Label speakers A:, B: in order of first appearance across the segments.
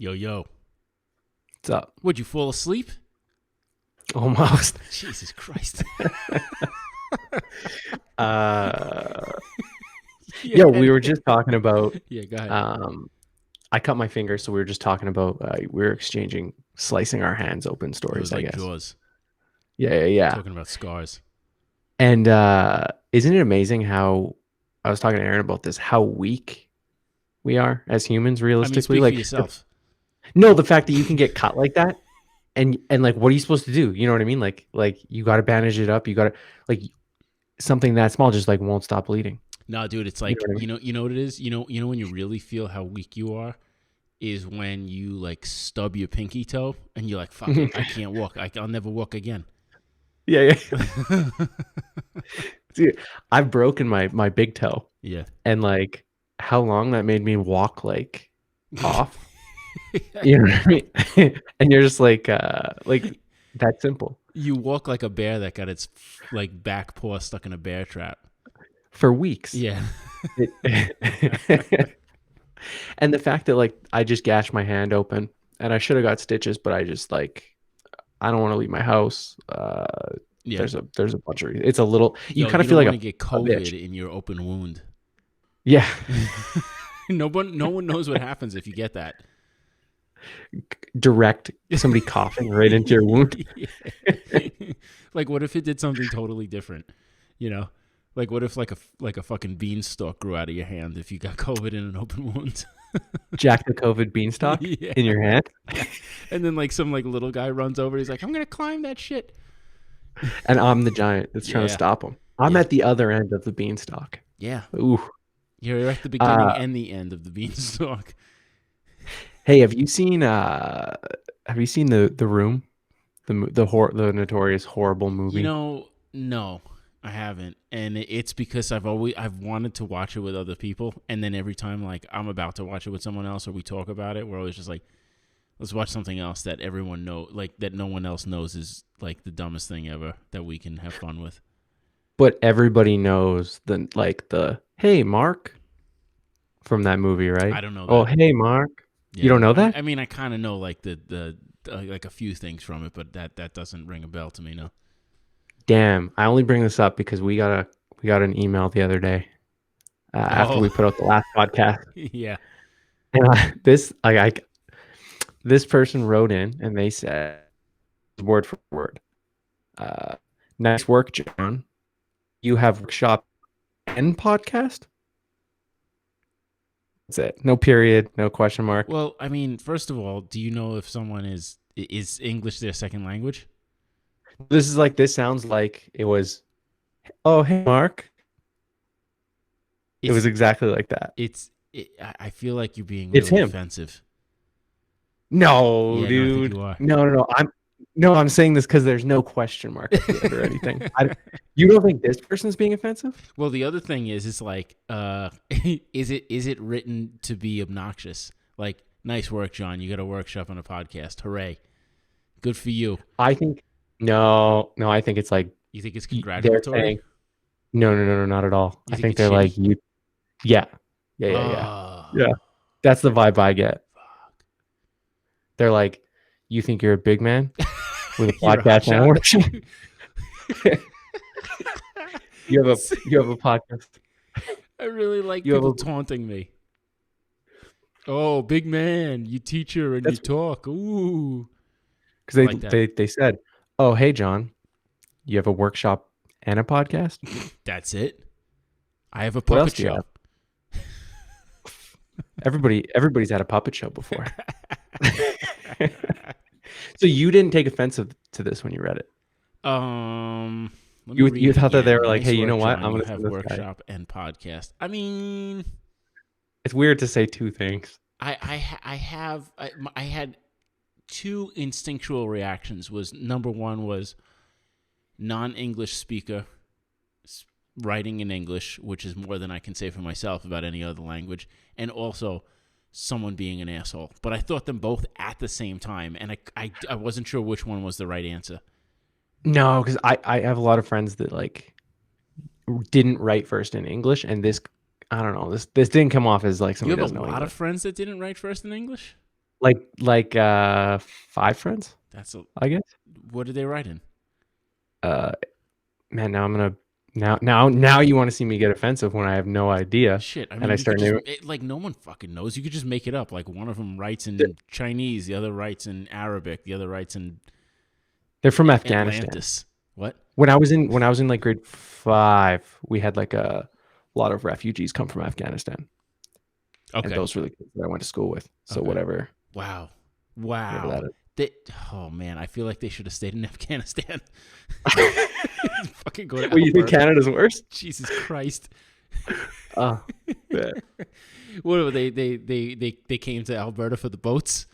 A: Yo, yo.
B: What's up?
A: Would you fall asleep?
B: Almost.
A: Jesus Christ.
B: Uh,
A: Yeah.
B: Yo, we were just talking about.
A: Yeah, go ahead.
B: I cut my finger, so we were just talking about. We were exchanging slicing our hands open
A: It
B: stories,
A: was
B: I
A: like
B: guess.
A: Jaws,
B: Yeah.
A: talking about scars.
B: And isn't it amazing how I was talking to Aaron about this? How weak we are as humans,
A: I mean,
B: realistically.
A: speak for
B: Like,
A: yourself.
B: no, the fact that you can get cut like that, and like, what are you supposed to do? You know what I mean? Like you got to bandage it up. You got to like something that small just like won't stop bleeding.
A: No, dude, it's
B: You know
A: like,
B: what I mean?
A: you know what it is? You know when you really feel how weak you are is when you like stub your pinky toe and you're like, fuck it, I can't walk. I'll never walk again.
B: Yeah. Dude, I've broken my big toe,
A: Yeah.
B: and like how long that made me walk like off. You know what I mean? And you're just like that simple
A: You walk like a bear that got its like back paw stuck in a bear trap.
B: for weeks.
A: Yeah.
B: And the fact that like I just gashed my hand open and I should have got stitches, but I just like I don't want to leave my house.
A: Yeah.
B: There's a bunch of reasons. It's a little you
A: Yo,
B: kind
A: you
B: of feel
A: don't
B: like
A: want to get
B: a bitch.
A: COVID in your open wound.
B: Yeah.
A: No one knows what happens if you get that.
B: Direct somebody coughing right into your wound.
A: Like, what if it did something totally different? You know, like what if like a fucking beanstalk grew out of your hand if you got COVID in an open wound?
B: Jack the COVID beanstalk
A: Yeah.
B: in your hand.
A: And then like some like little guy runs over. He's like, I'm gonna climb that shit.
B: And I'm the giant that's trying to
A: Yeah.
B: stop him. I'm
A: Yeah.
B: at the other end of the beanstalk.
A: Yeah.
B: Ooh.
A: You're at the beginning
B: Uh,
A: and the end of the beanstalk.
B: hey, have you seen the Room, the notorious horrible
A: You
B: movie?
A: know, no, I haven't, and it's because I've wanted to watch it with other people, and then every time like I'm about to watch it with someone else or we talk about it, we're always just like, let's watch something else that everyone know, like that no one else knows is like the dumbest thing ever that we can have fun with.
B: But everybody knows the hey Mark from that movie, right?
A: I don't know
B: Oh,
A: that.
B: hey Mark. You
A: Yeah,
B: don't know that?
A: I mean, I kind of know like the like a few things from it, but that doesn't ring a bell to me. No.
B: Damn, I only bring this up because we got an email the other day after
A: Oh,
B: we put out the last podcast.
A: yeah.
B: And this person wrote in and they said word for word, uh, nice work, John. You have workshop and podcast. That's it. No period. No question mark.
A: Well, I mean, first of all, do you know if someone is English their second language?
B: This sounds like it was. Oh, hey, Mark. It
A: It's
B: was exactly like that.
A: I feel like you're being
B: It's
A: really
B: him.
A: offensive.
B: No,
A: Yeah, no, I think
B: dude.
A: you are.
B: No. I'm saying this because there's no question mark at the end or anything. You don't think this person's being offensive?
A: Well, the other thing is, it's like, is it written to be obnoxious? Like, nice work, John. You got a workshop on a podcast. Hooray! Good for you.
B: I think no. I think it's like
A: You think it's
B: they're
A: congratulatory?
B: saying no, not at all.
A: You
B: I
A: think
B: think
A: it's
B: they're like
A: shitty?
B: you. Yeah, yeah.
A: Oh,
B: Yeah. That's the vibe I get.
A: fuck.
B: They're like, you think you're a big man with a
A: You're a hot
B: podcast and a
A: shot.
B: workshop? You have a podcast.
A: I really like
B: You have
A: people
B: a
A: taunting me. Oh, big man, you teacher and you
B: that's
A: talk. Ooh,
B: because
A: I
B: they
A: like that.
B: they said, oh hey John, you have a workshop and a podcast.
A: That's it. I have a
B: What else
A: puppet
B: do you
A: show.
B: have? Everybody's had a puppet show before. So you didn't take offensive to this when you read it.
A: Let me read
B: You
A: it
B: thought that they
A: again.
B: were like, hey,
A: Nice
B: you know
A: work,
B: what?
A: John.
B: I'm
A: You
B: gonna
A: have
B: send this guy.
A: workshop and podcast. I mean,
B: It's weird to say two things.
A: I had two instinctual reactions. Was number one was non-English speaker writing in English, which is more than I can say for myself about any other language, and also someone being an asshole. But I thought them both at the same time, and I wasn't sure which one was the right answer.
B: No, because I have a lot of friends that like didn't write first in English, and this I don't know this didn't come off as like
A: You
B: somebody
A: have a
B: doesn't know
A: lot of
B: English.
A: friends that didn't write first in English?
B: Like 5 friends,
A: That's a.
B: I guess.
A: What did they write in?
B: Uh, Man, now I'm gonna now you want to see me get offensive when I have no idea,
A: Shit, I
B: and I
A: mean, you could
B: start
A: just
B: naming.
A: like no one fucking knows. You could just make it up. Like one of them writes in Chinese, the other writes in Arabic, the other writes in
B: They're from Afghanistan.
A: Atlantis. What?
B: When I was in like grade 5, we had like a lot of refugees come from Afghanistan, and
A: Okay.
B: those were the kids that I went to school with. So
A: Okay.
B: whatever
A: Wow.
B: that
A: Wow.
B: is.
A: They, oh man, I feel like they should have stayed in Afghanistan. Fucking go to
B: Well, you think
A: Alberta.
B: Canada's worse?
A: Jesus Christ.
B: Oh, yeah.
A: What they came to Alberta for the boats?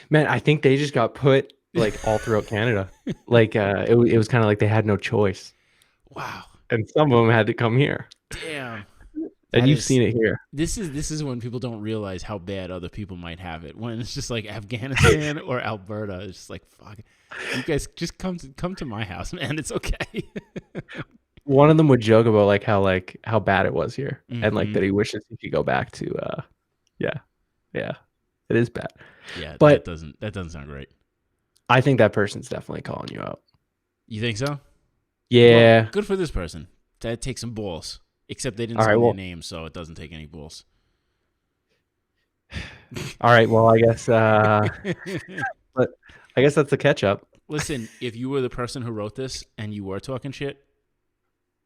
B: Man, I think they just got put like all throughout Canada. Like it was kind of like they had no choice,
A: Wow.
B: and some of them had to come here.
A: Damn.
B: And
A: That
B: you've
A: is
B: seen it here.
A: this is when people don't realize how bad other people might have it. When it's just like Afghanistan or Alberta, it's just like fuck. You guys just come to my house, man. It's okay.
B: One of them would joke about how bad it was here, and like
A: Mhm.
B: that he wishes he could go back to. Yeah, yeah, it is bad.
A: Yeah,
B: But
A: that doesn't sound great.
B: I think that person's definitely calling you out.
A: You think so? Well,
B: Yeah.
A: good for this person. That takes some balls. Except they didn't
B: All
A: say
B: right.
A: their
B: Well.
A: name, so it doesn't take any balls.
B: All right. Well, I guess. But I guess that's the catch up.
A: Listen, if you were the person who wrote this and you were talking shit,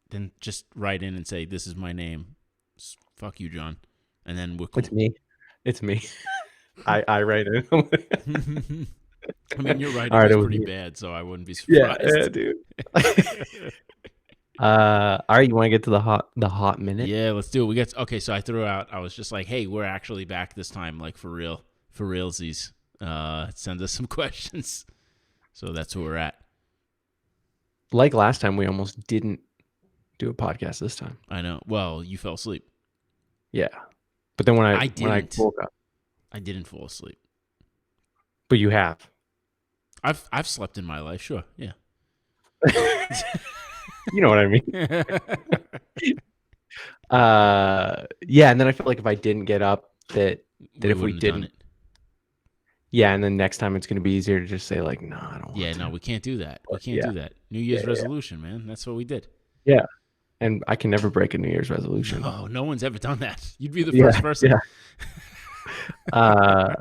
A: then just write in and say, "This is my name." Fuck you, John. And then we're cool.
B: It's me. It's me. I write it.
A: I mean, your writing
B: All right.
A: is
B: It was
A: pretty
B: me.
A: bad, so I wouldn't be
B: Yeah,
A: surprised.
B: dude. All right. You want to get to the hot minute?
A: Yeah, let's do it. Okay. So I threw out. I was just like, "Hey, we're actually back this time, like for real, for realsies." Send us some questions. So that's where we're at.
B: Like last time, we almost didn't do a podcast this time.
A: I know. Well, you fell asleep.
B: Yeah, but then when I
A: didn't.
B: woke up,
A: I didn't fall asleep.
B: but you have.
A: I've slept in my life, sure. Yeah.
B: You know what I mean? Yeah, and then I felt like if I didn't get up, that if we
A: wouldn't have done
B: didn't,
A: it.
B: yeah, and then next time it's gonna be easier to just say like, no, I don't want
A: Yeah,
B: to.
A: no, we can't do that. We
B: But
A: can't
B: yeah,
A: do that. New Year's
B: yeah.
A: resolution, man. That's what we did.
B: Yeah, and I can never break a New Year's resolution.
A: No one's ever done that. You'd be the
B: Yeah,
A: first person.
B: Yeah.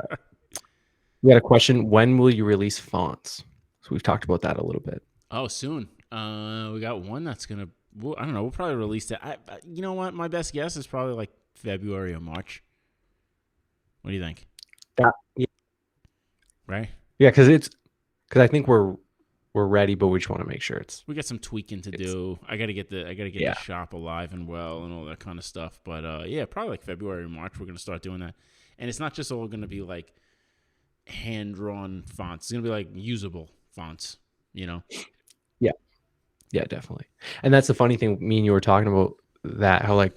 B: We had a question. When will you release fonts? So we've talked about that a little bit.
A: Oh, soon. We got one that's gonna. Well, I don't know. We'll probably release that. You know what? My best guess is probably like February or March. What do you think?
B: Yeah,
A: Right?
B: yeah, because I think we're ready, but we just want to make sure it's.
A: We got some tweaking to do. I gotta get the
B: Yeah.
A: shop alive and well and all that kind of stuff. But yeah, probably like February or March we're gonna start doing that. And it's not just all gonna be like hand drawn fonts. It's gonna be like usable fonts. You know?
B: Yeah, definitely. And that's the funny thing. Me and you were talking about that, how like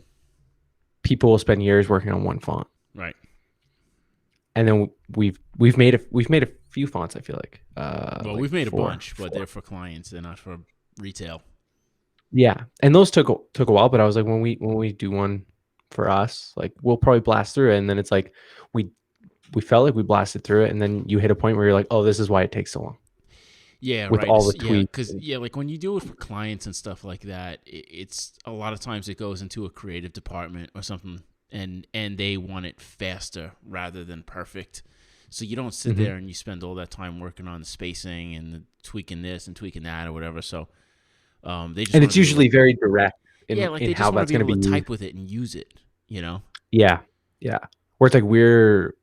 B: people will spend years working on one font,
A: Right.
B: and then we've made a few fonts. I feel like.
A: Well,
B: like
A: we've made a
B: four.
A: bunch, but they're for clients. They're not for retail.
B: Yeah, and those took a while, but I was like, when we do one for us, like we'll probably blast through it, and then it's like we felt like we blasted through it, and then you hit a point where you're like, oh, this is why it takes so long.
A: Yeah,
B: With
A: right.
B: all the
A: Yeah,
B: tweaks.
A: because like when you do it for clients and stuff like that, it's a lot of times it goes into a creative department or something, and they want it faster rather than perfect. So you don't sit
B: Mhm.
A: there and you spend all that time working on the spacing and the tweaking this and tweaking that or whatever. So they just
B: And
A: wanna
B: it's
A: be
B: usually very direct
A: yeah, like
B: in
A: they just
B: how
A: want
B: that's
A: to be
B: going to
A: able
B: be
A: to
B: used.
A: type with it and use it. You know.
B: Yeah, yeah. Where it's like we're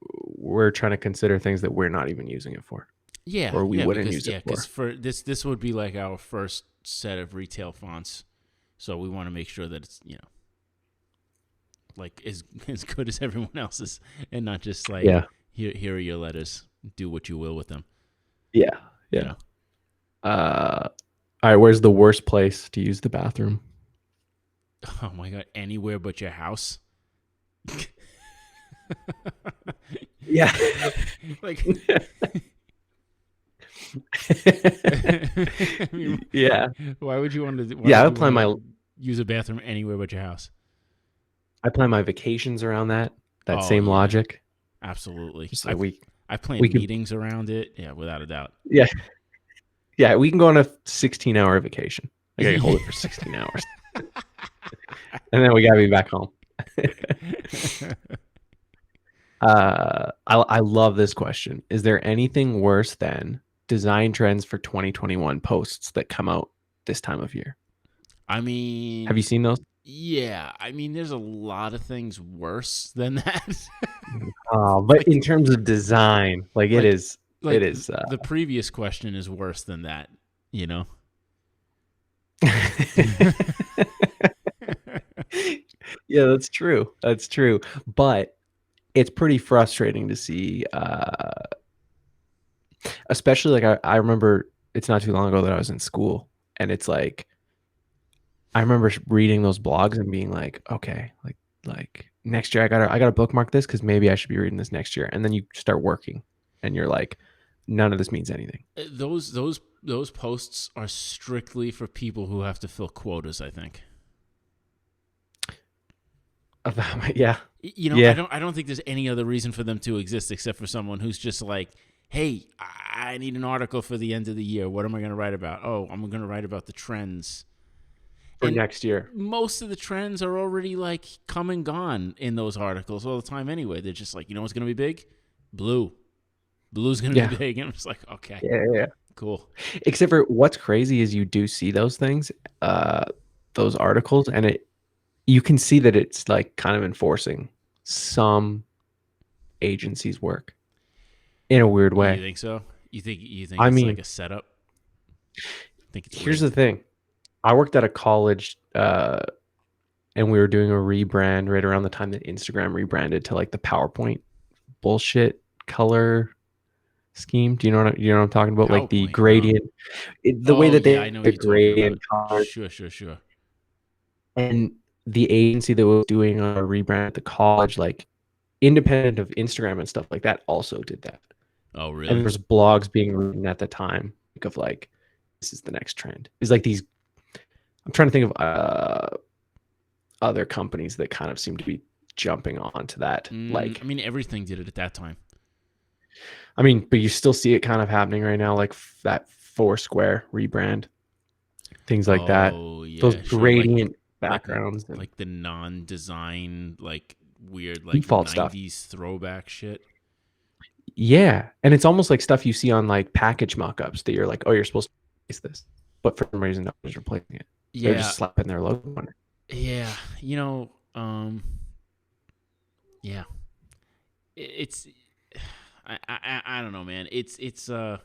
B: trying to consider things that we're not even using it for,
A: Yeah,
B: or we
A: yeah,
B: wouldn't
A: because
B: use it for.
A: because for this would be like our first set of retail fonts, so we want to make sure that it's like as good as everyone else's, and not just like
B: Yeah,
A: here are your letters, do what you will with them.
B: yeah,
A: You
B: yeah.
A: know?
B: All right. Where's the worst place to use the bathroom?
A: Oh my god, anywhere but your house.
B: Yeah.
A: Like, I mean,
B: Yeah.
A: why would you want to?
B: Yeah, I plan
A: use a bathroom anywhere but your house?
B: I plan my vacations around that
A: Oh
B: same
A: yeah,
B: logic.
A: absolutely.
B: Just like
A: I planned
B: We could,
A: meetings around it. Yeah, without a doubt.
B: yeah, yeah, we can go on a 16-hour vacation. Like I can hold it for 16 hours, and then we gotta be back home. I love this question. Is there anything worse than design trends for 2021 posts that come out this time of year?
A: I
B: Have you
A: mean,
B: seen those?
A: yeah. I mean, there's a lot of things worse than that.
B: But
A: like,
B: in terms of design, like it
A: like,
B: is, it
A: like
B: is.
A: the previous question is worse than that. You know.
B: Yeah, that's true. That's true. But it's pretty frustrating to see, especially like I remember it's not too long ago that I was in school, and it's like I remember reading those blogs and being like, okay, like next year I gotta bookmark this because maybe I should be reading this next year. And then you start working, and you're like, none of this means anything.
A: Those posts are strictly for people who have to fill quotas, I think.
B: Yeah,
A: You know,
B: yeah,
A: I don't think there's any other reason for them to exist except for someone who's just like, hey, I need an article for the end of the year. What am I going to write about? Oh, I'm going to write about the trends.
B: for
A: And
B: next year.
A: most of the trends are already like come and gone in those articles all the time anyway. They're just like, you know what's going to be big? Blue. Blue's going to
B: Yeah,
A: be big. And I'm just like, okay,
B: yeah.
A: cool.
B: Except for what's crazy is you do see those things, those articles, and you can see that it's like kind of enforcing some agencies' work in a weird
A: You
B: way.
A: think so? You think
B: I
A: it's like
B: mean,
A: a setup? I think it's
B: here's the
A: rigged.
B: thing. I worked at a college, and we were doing a rebrand right around the time that Instagram rebranded to like the PowerPoint bullshit color scheme. Do you know what I'm talking about? Like the
A: PowerPoint. No.
B: gradient, the way
A: Oh
B: that
A: yeah,
B: they
A: I know what
B: the
A: you're talking
B: gradient
A: about.
B: colors.
A: Sure.
B: And the agency that was doing a rebrand at the college, like independent of Instagram and stuff like that, also did that.
A: Oh
B: And
A: really?
B: there's blogs being written at the time of like, this is the next trend. It's like these. I'm trying to think of other companies that kind of seem to be jumping onto that.
A: I
B: Like,
A: mean, everything did it at that time.
B: I mean, but you still see it kind of happening right now, like that Foursquare rebrand, things like that.
A: Oh
B: Those
A: yeah, sure.
B: gradient
A: Like
B: backgrounds and
A: like the non-design, like weird, like
B: default stuff.
A: '90s throwback shit.
B: Yeah, and it's almost like stuff you see on like package mock-ups that you're like, oh, you're supposed to replace this, but for some reason nobody's replacing it. They're
A: Yeah,
B: just slapping their logo on it.
A: yeah. You know, yeah. It's I don't know, man. It's though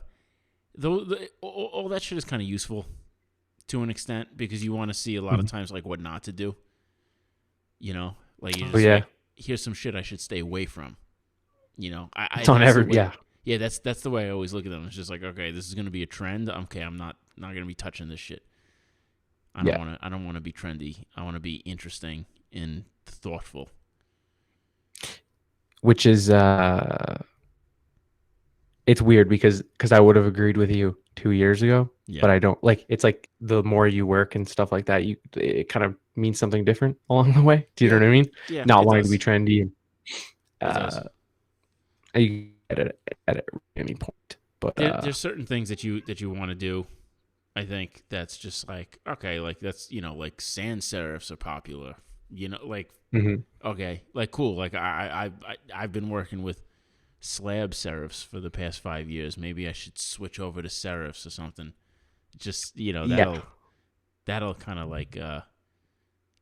A: all that shit is kind of useful to an extent because you want to see a lot of
B: Mhm.
A: times like what not to do. You know, like you're
B: Oh
A: just
B: yeah,
A: like, here's some shit I should stay away from. You know, I
B: it's on
A: that's the
B: every
A: way.
B: yeah
A: Yeah, that's the way I always look at them. It's just like, okay, this is gonna be a trend. Okay, I'm not gonna be touching this shit.
B: yeah,
A: I don't want to be trendy. I want to be interesting and thoughtful.
B: which is it's weird because I would have agreed with you 2 years ago,
A: Yeah,
B: but I don't like. It's like the more you work and stuff like that, it kind of means something different along the way. Do you know
A: yeah,
B: what I mean?
A: yeah.
B: Not
A: It
B: wanting to be
A: does.
B: trendy.
A: It does.
B: Uh, you get it at any point, but
A: There's certain things that you want to do. I think that's just like, okay, like that's, like sans serifs are popular. Like,
B: mhm.
A: okay, like cool. Like I've been working with slab serifs for the past 5 years. Maybe I should switch over to serifs or something. Just,
B: Yeah,
A: that'll kind of like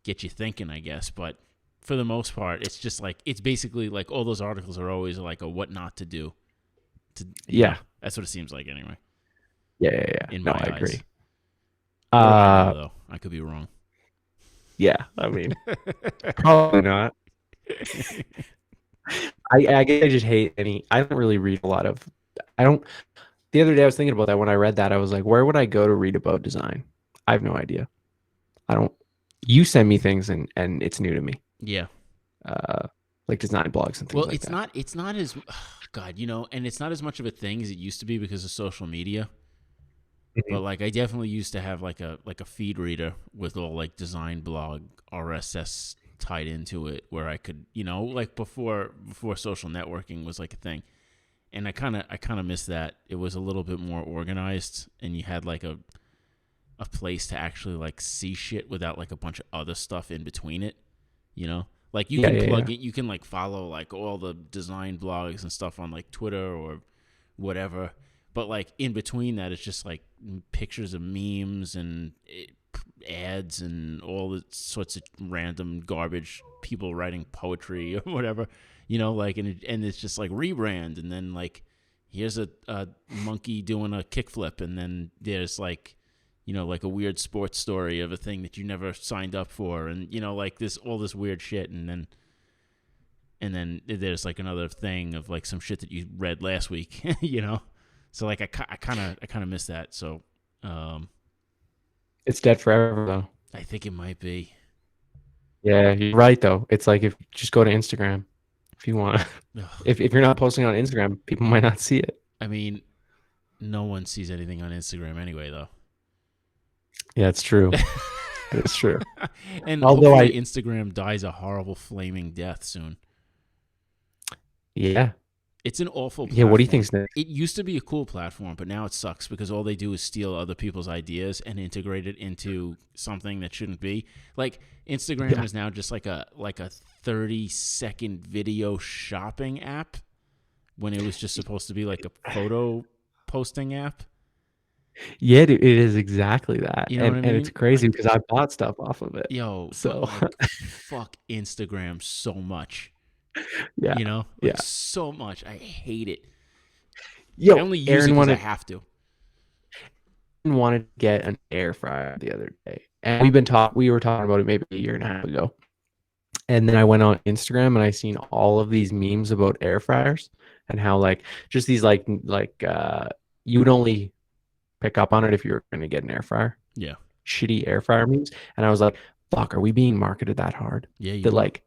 A: get you thinking, I guess. But for the most part, it's just like, it's basically like all those articles are always like a what not to do.
B: yeah,
A: That's what it seems like anyway,
B: yeah.
A: in
B: No,
A: my
B: I
A: eyes.
B: agree.
A: What do I know
B: Uh,
A: though? I could be wrong.
B: yeah. I mean, probably not. I guess I just hate any. I don't really read a lot of. I don't. The other day I was thinking about that when I read that. I was like, where would I go to read about design? I have no idea. I don't. You send me things and it's new to me.
A: Yeah.
B: Uh, like design blogs and things
A: Well,
B: like that.
A: it's not as God, and it's not as much of a thing as it used to be because of social media.
B: Mhm.
A: But like I definitely used to have like a feed reader with all like design blog RSS tied into it where I could, like before social networking was like a thing. And I kind of miss that. It was a little bit more organized, and you had like a place to actually like see shit without like a bunch of other stuff in between it. You know, like you
B: Yeah,
A: can
B: yeah, yeah.
A: plug it, you can like follow like all the design blogs and stuff on like Twitter or whatever. But like in between that, it's just like pictures of memes and ads and all the sorts of random garbage, people writing poetry or whatever, like, and it's just like rebrand. And then like, here's a monkey doing a kickflip. And then there's like, like a weird sports story of a thing that you never signed up for. And, like all this weird shit. And then there's like another thing of like some shit that you read last week, So like I kind of miss that. So
B: It's dead forever though.
A: I think it might be.
B: Yeah, you're right though. It's like if just go to Instagram if you want.
A: Ugh.
B: If you're not posting on Instagram, people might not see it.
A: I mean, no one sees anything on Instagram anyway, though.
B: Yeah, it's true. It's true.
A: And
B: Although
A: hopefully Instagram dies a horrible flaming death soon.
B: yeah.
A: It's an awful platform.
B: Yeah, what do you think's next?
A: It used to be a cool platform, but now it sucks because all they do is steal other people's ideas and integrate it into something that shouldn't be. Like Instagram is now just like a 30-second video shopping app when it was just supposed to be like a photo posting app.
B: Yeah, it is exactly that.
A: You know what I mean?
B: And it's crazy
A: Like,
B: because I bought stuff off of it.
A: yo,
B: So
A: but like, fuck Instagram so much.
B: yeah.
A: Like so much. I hate it.
B: Yo,
A: I only use
B: Aaron
A: it because I have to.
B: wanted to get an air fryer the other day, and we were talking about it maybe a year and a half ago. And then I went on Instagram and I seen all of these memes about air fryers and how like just these you would only pick up on it if you were going to get an air fryer.
A: Yeah.
B: Shitty air fryer memes. And I was like, fuck, are we being marketed that hard?
A: Yeah, you
B: that
A: are.
B: like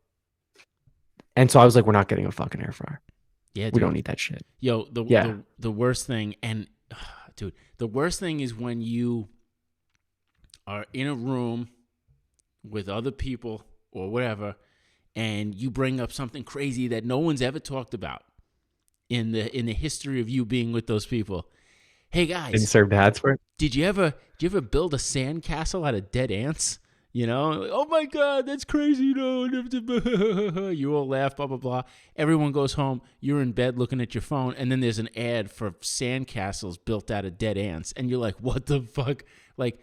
B: And so I was like, we're not getting a fucking air fryer.
A: Yeah, dude.
B: We don't need that shit.
A: Yo, the worst thing, and dude, the worst thing is when you are in a room with other people or whatever, and you bring up something crazy that no one's ever talked about in the history of you being with those people. Hey guys,
B: and served ads for it.
A: Did you ever build a sandcastle out of dead ants? Oh my God, that's crazy. No, you all laugh, blah, blah, blah. Everyone goes home. You're in bed looking at your phone, and then there's an ad for sandcastles built out of dead ants. And you're like, what the fuck? Like,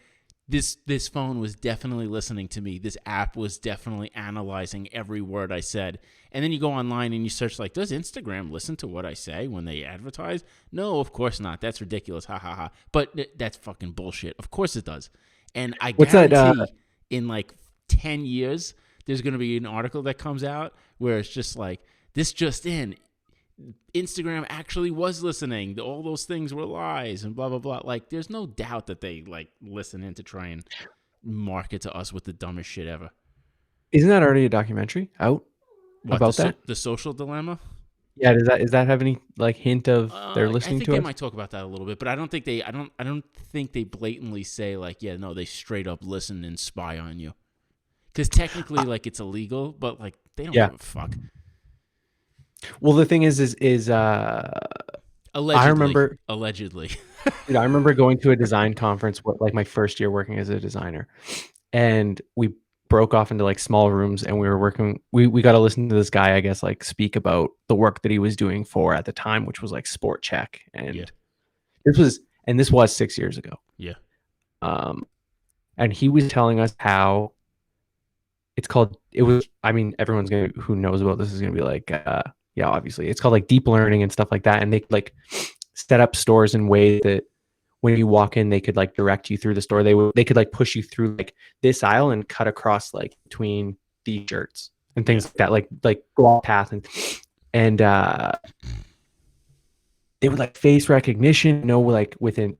A: this phone was definitely listening to me. This app was definitely analyzing every word I said. And then you go online and you search, like, does Instagram listen to what I say when they advertise? No, of course not. That's ridiculous. Ha, ha, ha. But that's fucking bullshit. Of course it does. And I guarantee in like 10 years, there's going to be an article that comes out where it's just like, this just in, Instagram actually was listening. All those things were lies and blah, blah, blah. Like, there's no doubt that they like listen in to try and market to us with the dumbest shit ever.
B: Isn't that already a documentary out about that?
A: The social dilemma?
B: Yeah, does that have any like hint of they're listening to us?
A: I think they might talk about that a little bit, but I don't think they blatantly say like, yeah, no, they straight up listen and spy on you. Because technically, like, it's illegal, but like they don't give a fuck.
B: Well, the thing is
A: allegedly.
B: I remember
A: allegedly.
B: Dude, I remember going to a design conference, like my first year working as a designer, and we broke off into like small rooms, and we were working. We got to listen to this guy, I guess, like speak about the work that he was doing for at the time, which was like Sport Check, and this was 6 years ago.
A: Yeah.
B: And he was telling us how it's called. It was. I mean, everyone's who knows about this is gonna be like, yeah, obviously, it's called like deep learning and stuff like that, and they like set up stores in ways that when you walk in, they could like direct you through the store. They could like push you through like this aisle and cut across like between these shirts and things like that, like go off path and they would like face recognition, like within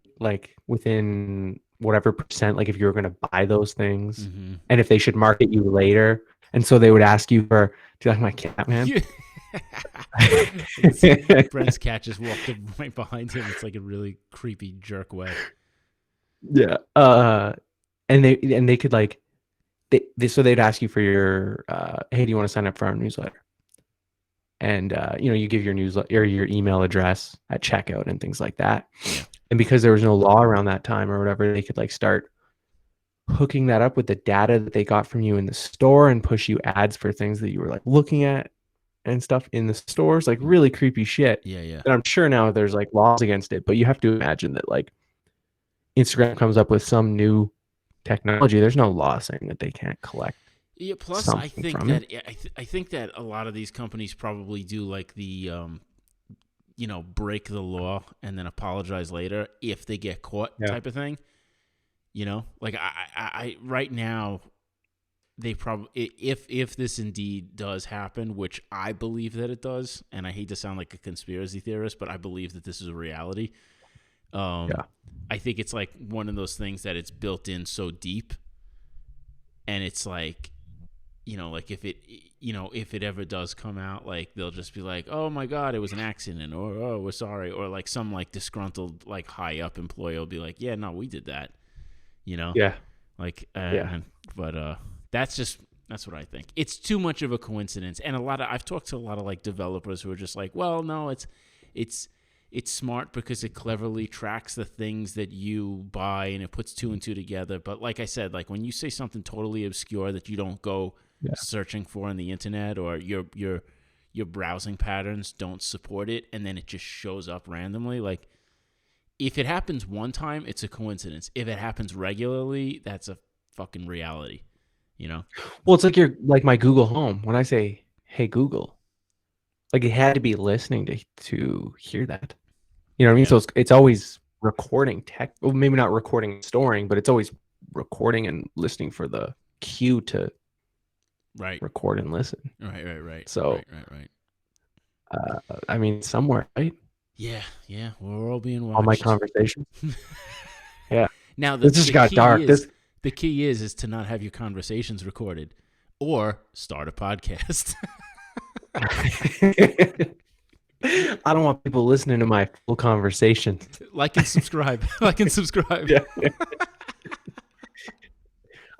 B: whatever percent, like if you were going to buy those things and if they should market you later. And so they would ask you for, do you like my cat, man?
A: Brent's cat just walked up right behind him. It's like a really creepy jerk way.
B: Yeah. And they could like, so they'd ask you for your, hey, do you want to sign up for our newsletter? and you give your newsletter or your email address at checkout and things like that.
A: Yeah.
B: And because there was no law around that time or whatever, they could like start hooking that up with the data that they got from you in the store and push you ads for things that you were like looking at and stuff in the stores, like really creepy shit.
A: Yeah, yeah.
B: And I'm sure now there's like laws against it, but you have to imagine that like Instagram comes up with some new technology. There's no law saying that they can't collect
A: Yeah, plus I
B: something
A: think
B: from
A: that
B: it.
A: I think that a lot of these companies probably do like the break the law and then apologize later if they get caught
B: Yeah.
A: type of thing. Like I right now they probably, if this indeed does happen, which I believe that it does, and I hate to sound like a conspiracy theorist, but I believe that this is a reality.
B: Yeah.
A: I think it's like one of those things that it's built in so deep, and it's like, like if it ever does come out, like they'll just be like, oh my God, it was an accident, or oh, we're sorry, or like some like disgruntled like high up employee will be like, yeah, no, we did that,
B: Yeah.
A: like
B: Yeah.
A: but that's what I think. It's too much of a coincidence, and I've talked to a lot of like developers who are just like, well, no, it's smart because it cleverly tracks the things that you buy and it puts two and two together. But like I said, like when you say something totally obscure that you don't go searching for on the internet, or your browsing patterns don't support it, and then it just shows up randomly, like if it happens one time, it's a coincidence. If it happens regularly, that's a fucking reality,
B: Well, it's like my Google Home. When I say, "Hey Google," like it had to be listening to hear that. You know what I mean?
A: Yeah.
B: So it's always recording well, maybe not recording and storing, but it's always recording and listening for the cue to
A: Right.
B: record and listen.
A: Right.
B: So,
A: Right.
B: I mean, somewhere, right?
A: Yeah. We're all being watched.
B: All my conversations. Yeah.
A: Now
B: This just got dark.
A: The key is to not have your conversations recorded, or start a podcast.
B: I don't want people listening to my full conversations.
A: Like and subscribe.
B: Yeah.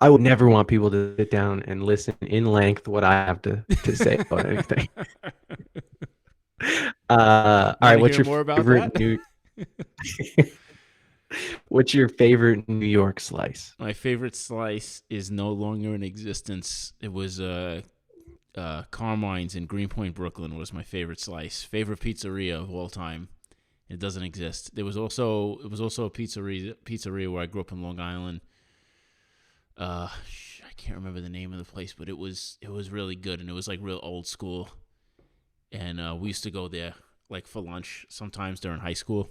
B: I would never want people to sit down and listen in length what I have to say about anything. All right, what's your favorite What's your favorite New York slice?
A: My favorite slice is no longer in existence. It was Carmine's in Greenpoint, Brooklyn was my favorite slice. Favorite pizzeria of all time. It doesn't exist. It was also a pizzeria where I grew up in Long Island. I can't remember the name of the place, but it was really good, and it was like real old school. And we used to go there like for lunch sometimes during high school.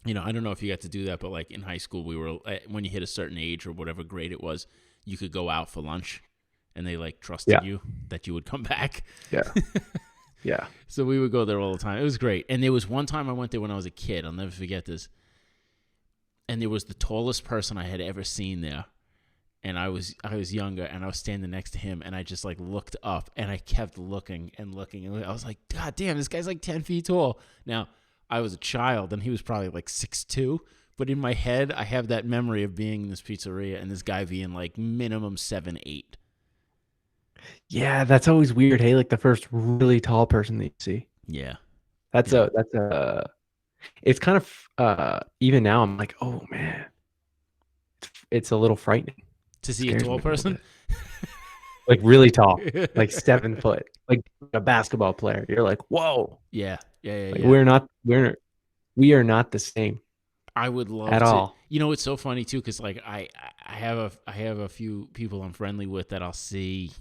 A: I don't know if you got to do that, but like in high school, we were, when you hit a certain age or whatever grade it was, you could go out for lunch, and they like trusted you that you would come back.
B: Yeah. Yeah.
A: So we would go there all the time. It was great. And there was one time I went there when I was a kid. I'll never forget this. And there was the tallest person I had ever seen there. And I was younger, and I was standing next to him, and I just like looked up, and I kept looking and looking, and I was like, God damn, this guy's like 10 feet tall. Now, I was a child, and he was probably like 6'2", but in my head, I have that memory of being in this pizzeria and this guy being like minimum 7'8".
B: Yeah, that's always weird. Hey, like the first really tall person that you see.
A: Yeah.
B: It's kind of even now I'm like, oh man, it's a little frightening
A: to see a tall person,
B: like really tall, like 7 foot, like a basketball player. You're like, whoa.
A: Yeah.
B: Like, we are not the same.
A: I would love
B: at all.
A: It's so funny too, because like I have a few people I'm friendly with that I'll see,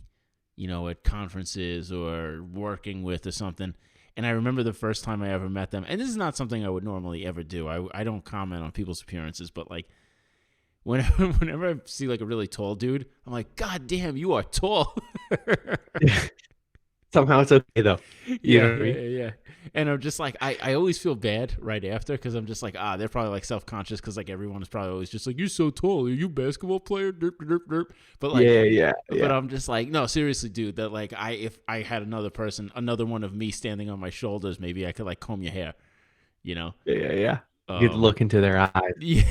A: at conferences or working with or something. And I remember the first time I ever met them, and this is not something I would normally ever do. I don't comment on people's appearances, but like whenever I see like a really tall dude, I'm like, God damn, you are tall.
B: Somehow it's okay though. You know what I mean?
A: Yeah. And I'm just like, I always feel bad right after, because I'm just like, they're probably like self-conscious, because like everyone is probably always just like, you're so tall, are you a basketball player? Derp, derp, derp. But like,
B: yeah.
A: But I'm just like, no, seriously, dude. That like, if I had another one of me standing on my shoulders, maybe I could like comb your hair,
B: Yeah. You could look into their eyes.
A: Yeah.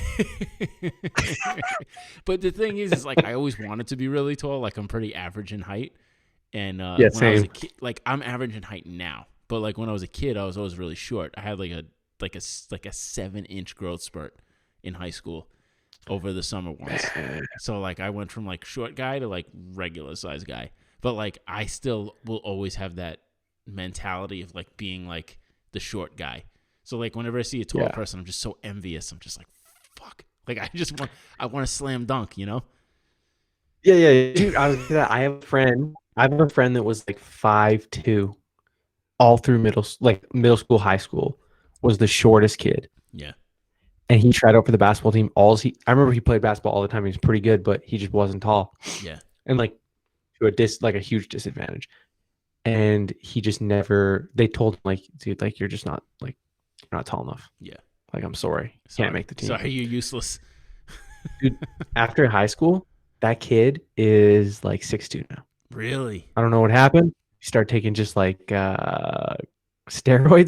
A: But the thing is like I always wanted to be really tall. Like I'm pretty average in height. And
B: Yeah,
A: when I was a
B: same.
A: kid, like I'm average in height now, but like when I was a kid, I was always really short. I had like a 7-inch growth spurt in high school over the summer once.
B: Man.
A: So like I went from like short guy to like regular size guy. But like I still will always have that mentality of like being like the short guy. So like whenever I see a tall
B: Yeah.
A: person, I'm just so envious. I'm just like, fuck. Like I want to slam dunk, you know?
B: Yeah, yeah, dude. I have a friend. I have a friend that was like 5'2", all through middle school, high school, was the shortest kid.
A: Yeah.
B: And he tried out for the basketball team. I remember he played basketball all the time. He was pretty good, but he just wasn't tall.
A: Yeah.
B: And like to like a huge disadvantage. And he just never. They told him like, dude, like you're just not like you're not tall enough.
A: Yeah.
B: Like I'm sorry,
A: Sorry.
B: can't make the team.
A: Sorry, you're useless.
B: Dude, after high school, that kid is like 6'2" now.
A: Really?
B: I don't know what happened. He started taking just like steroids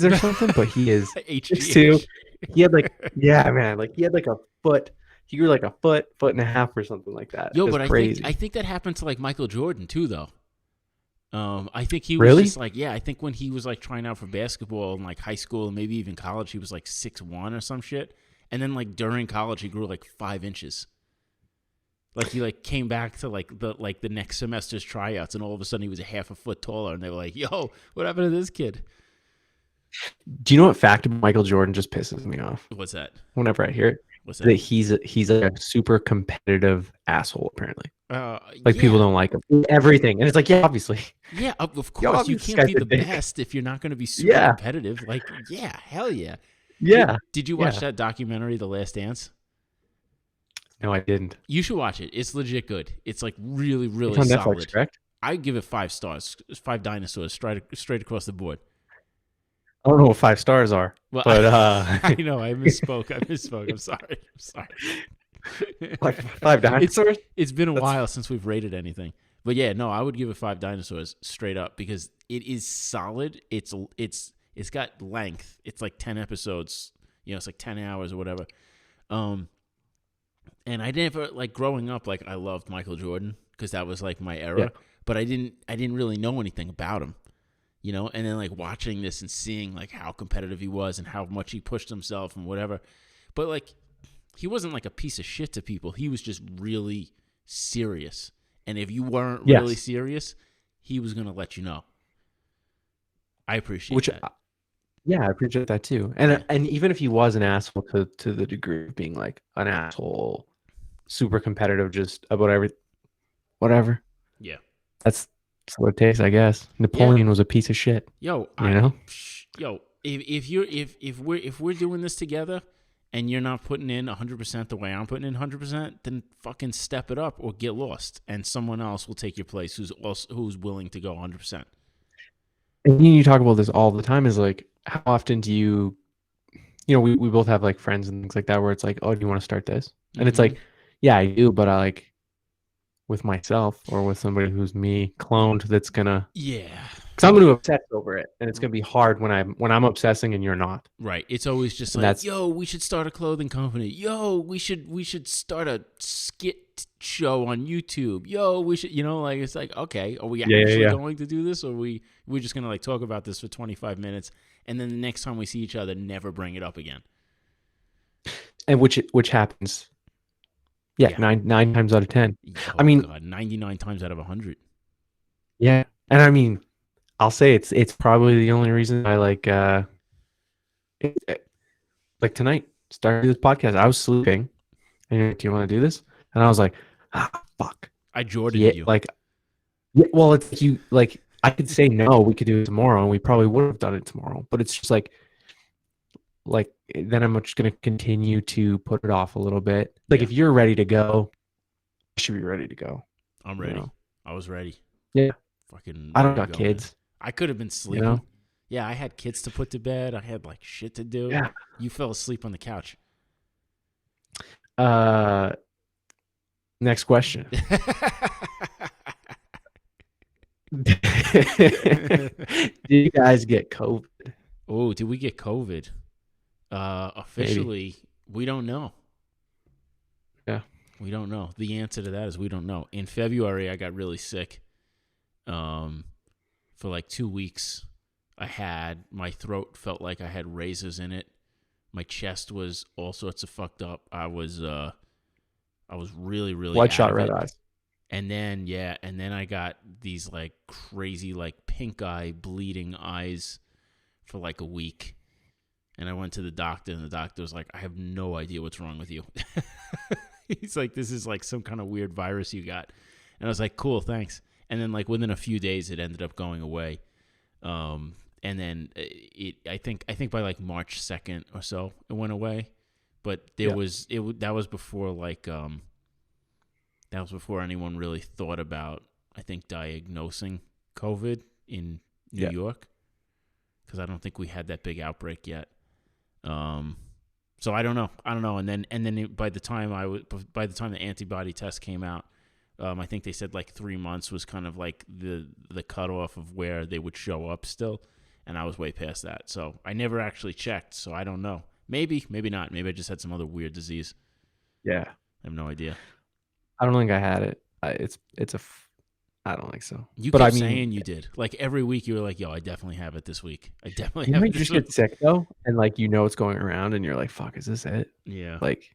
B: or something, but he is 6'2".
A: HGH.
B: He had like, yeah, man, like he had like a foot. He grew like a foot and a half or something like that.
A: Yo,
B: It was
A: but
B: crazy.
A: I think that happened to like Michael Jordan too, though. I think he was
B: Really?
A: just like, yeah, I think when he was like trying out for basketball in like high school and maybe even college, he was like 6'1" or some shit. And then like during college, he grew like 5 inches. Like he like came back to like the next semester's tryouts, and all of a sudden he was a half a foot taller, and they were like, "Yo, what happened to this kid?"
B: Do you know what fact about Michael Jordan just pisses me off
A: What's that?
B: whenever I hear it?
A: What's
B: That
A: that?
B: he's a super competitive asshole. Apparently, like
A: Yeah,
B: people don't like him. Everything, and it's like, yeah, obviously,
A: yeah, of
B: yeah,
A: course. You
B: obviously, this
A: can't
B: guy's
A: be
B: a
A: the
B: dick.
A: best if you're not going to be super
B: Yeah,
A: competitive. Like, yeah, hell yeah.
B: yeah,
A: Did you
B: yeah.
A: watch that documentary, The Last Dance?
B: No, I didn't.
A: You should watch it. It's legit good. It's like really,
B: It's
A: really
B: on Netflix,
A: solid.
B: correct?
A: I give it 5 stars, 5 dinosaurs, straight across the board.
B: I don't know what 5 stars are,
A: Well,
B: but
A: I know I misspoke. I'm sorry. I'm sorry.
B: like 5 dinosaurs.
A: It's been a
B: That's
A: while since we've rated anything, but yeah, no, I would give it 5 dinosaurs straight up because it is solid. It's got length. It's like 10 episodes. You know, it's like 10 hours or whatever. And I never like growing up. Like I loved Michael Jordan because that was like my era.
B: yeah,
A: But I didn't really know anything about him. You know, and then like watching this and seeing like how competitive he was and how much he pushed himself and whatever. But like he wasn't like a piece of shit to people. He was just really serious. And if you weren't really
B: yes.
A: serious, he was going to let you know. I appreciate
B: Which,
A: that.
B: yeah, I appreciate that too.
A: Yeah.
B: And even if he was an asshole to the degree of being like an asshole, super competitive, just about whatever.
A: Yeah.
B: That's what it takes, I guess.
A: Yeah.
B: Napoleon was a piece of shit.
A: Yo,
B: You know?
A: if we're doing this together and you're not putting in 100% the way I'm putting in 100%, then fucking step it up or get lost and someone else will take your place who's willing to go 100%.
B: And you talk about this all the time. Is like, how often do you know, we both have like friends and things like that where it's like, oh, do you want to start this? And it's like, yeah, I do, but I like with myself or with somebody who's me cloned that's gonna
A: Yeah.
B: because I'm gonna obsess over it and it's gonna be hard when I'm obsessing and you're not.
A: Right. It's always just
B: And
A: like,
B: that's
A: yo, we should start a clothing company. Yo, we should start a skit show on YouTube. Yo, we should, like it's like, okay, are we actually going to do this, or we're just gonna like talk about this for 25 minutes, and then the next time we see each other, never bring it up again.
B: and which happens. Yeah,
A: Yeah.
B: 9 times out of 10.
A: Oh,
B: I mean,
A: God, 99 times out of 100.
B: yeah, and I mean, I'll say it's probably the only reason I like like tonight started this podcast. I was sleeping, and you're like, do you want to do this? And I was like, fuck.
A: I Jordaned
B: Yeah,
A: you.
B: like, yeah. Well, it's you. Like, I could say no. We could do it tomorrow, and we probably would have done it tomorrow. But it's just like then I'm just gonna continue to put it off a little bit. Like, if you're ready to go, you should be ready to go.
A: I'm ready. I was ready.
B: Yeah.
A: Fucking.
B: I don't got kids.
A: Man. I could have been sleeping. Yeah, I had kids to put to bed. I had like shit to do.
B: Yeah.
A: You fell asleep on the couch.
B: Next question. Did you guys get COVID?
A: Oh, did we get COVID? Officially, we don't know.
B: Yeah.
A: We don't know. The answer to that is we don't know. In February, I got really sick. Um, for like 2 weeks, my throat felt like I had razors in it. My chest was all sorts of fucked up. I was really, really out
B: Bloodshot
A: of
B: red
A: it.
B: eyes.
A: And then I got these like crazy, like pink eye, bleeding eyes for like a week. And I went to the doctor, and the doctor was like, I have no idea what's wrong with you. He's like, this is like some kind of weird virus you got. And I was like, cool, thanks. And then like within a few days, it ended up going away. And then I think by like March 2nd or so, it went away. But that was before that was before anyone really thought about, I think, diagnosing COVID in New York, because I don't think we had that big outbreak yet. So I don't know. And then by the time the antibody test came out, I think they said like 3 months was kind of like the cutoff of where they would show up still, and I was way past that. So I never actually checked. So I don't know. Maybe not. Maybe I just had some other weird disease.
B: Yeah.
A: I have no idea.
B: I don't think I had it. I don't think so.
A: You
B: but
A: kept
B: I mean,
A: saying you did. Like every week, you were like, "Yo, I definitely have it this week. I definitely
B: you
A: have
B: might
A: it this
B: just
A: week."
B: get sick though, and like it's going around, and you're like, "Fuck, is this it?"
A: Yeah.
B: Like,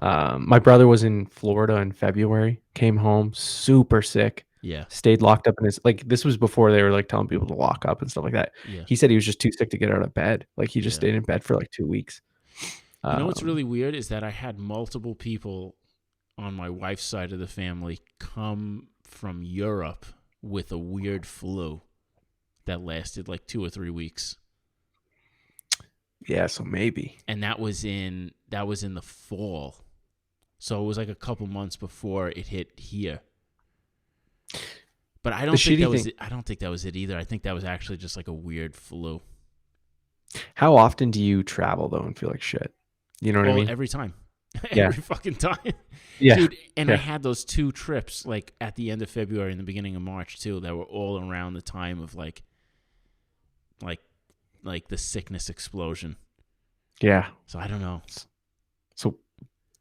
B: my brother was in Florida in February. Came home super sick.
A: Yeah.
B: Stayed locked up in his this was before they were like telling people to lock up and stuff like that.
A: Yeah.
B: He said he was just too sick to get out of bed. Like he just
A: Yeah.
B: stayed in bed for like 2 weeks.
A: You know what's really weird is that I had multiple people on my wife's side of the family come from Europe with a weird flu that lasted like 2 or 3 weeks.
B: Yeah, so maybe.
A: And that was in the fall. So it was like a couple months before it hit here. But I don't think that was it. I don't think that was it either. I think that was actually just like a weird flu.
B: How often do you travel though and feel like shit? You know what I mean?
A: Every time.
B: Yeah.
A: Every fucking time.
B: Yeah.
A: Dude, and I had those 2 trips like at the end of February and the beginning of March too that were all around the time of like the sickness explosion.
B: Yeah.
A: So I don't know.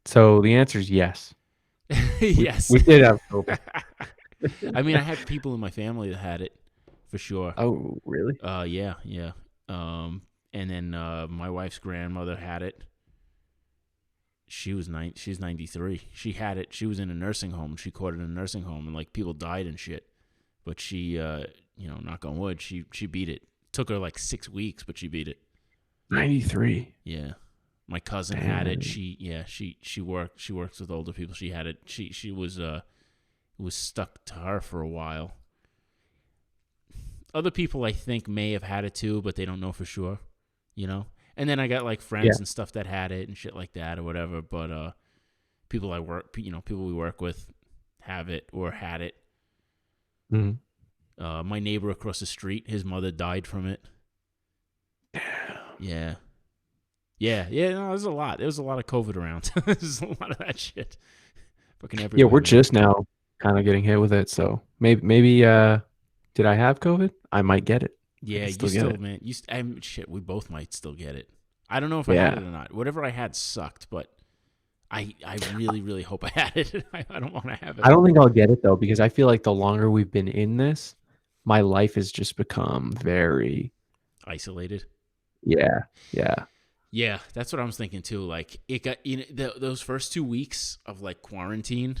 B: So the answer is yes.
A: Yes.
B: We did have COVID.
A: I mean, I had people in my family that had it for sure.
B: Oh, really?
A: Yeah. And then my wife's grandmother had it. She's 93. She had it. She was in a nursing home. She caught it in a nursing home, and like people died and shit. But she, knock on wood, she beat it. Took her like 6 weeks, but she beat it.
B: 93.
A: Yeah. My cousin had it. She works with older people. She had it. She was stuck to her for a while. Other people I think may have had it too, but they don't know for sure, you know? And then I got like friends and stuff that had it and shit like that or whatever, but people we work with have it or had it.
B: Mm-hmm.
A: My neighbor across the street, his mother died from it. Yeah. No, there's a lot. There was a lot of COVID around. There's a lot of that shit. Fucking everywhere.
B: Yeah, we're just now kind of getting hit with it. So maybe did I have COVID? I might get it.
A: Yeah, man. We both might still get it. I don't know if I had it or not. Whatever I had sucked, but I really, really hope I had it. I don't want to have it.
B: I don't think I'll get it though, because I feel like the longer we've been in this, my life has just become very
A: isolated.
B: Yeah.
A: Yeah, that's what I was thinking too. Like it got those first 2 weeks of like quarantine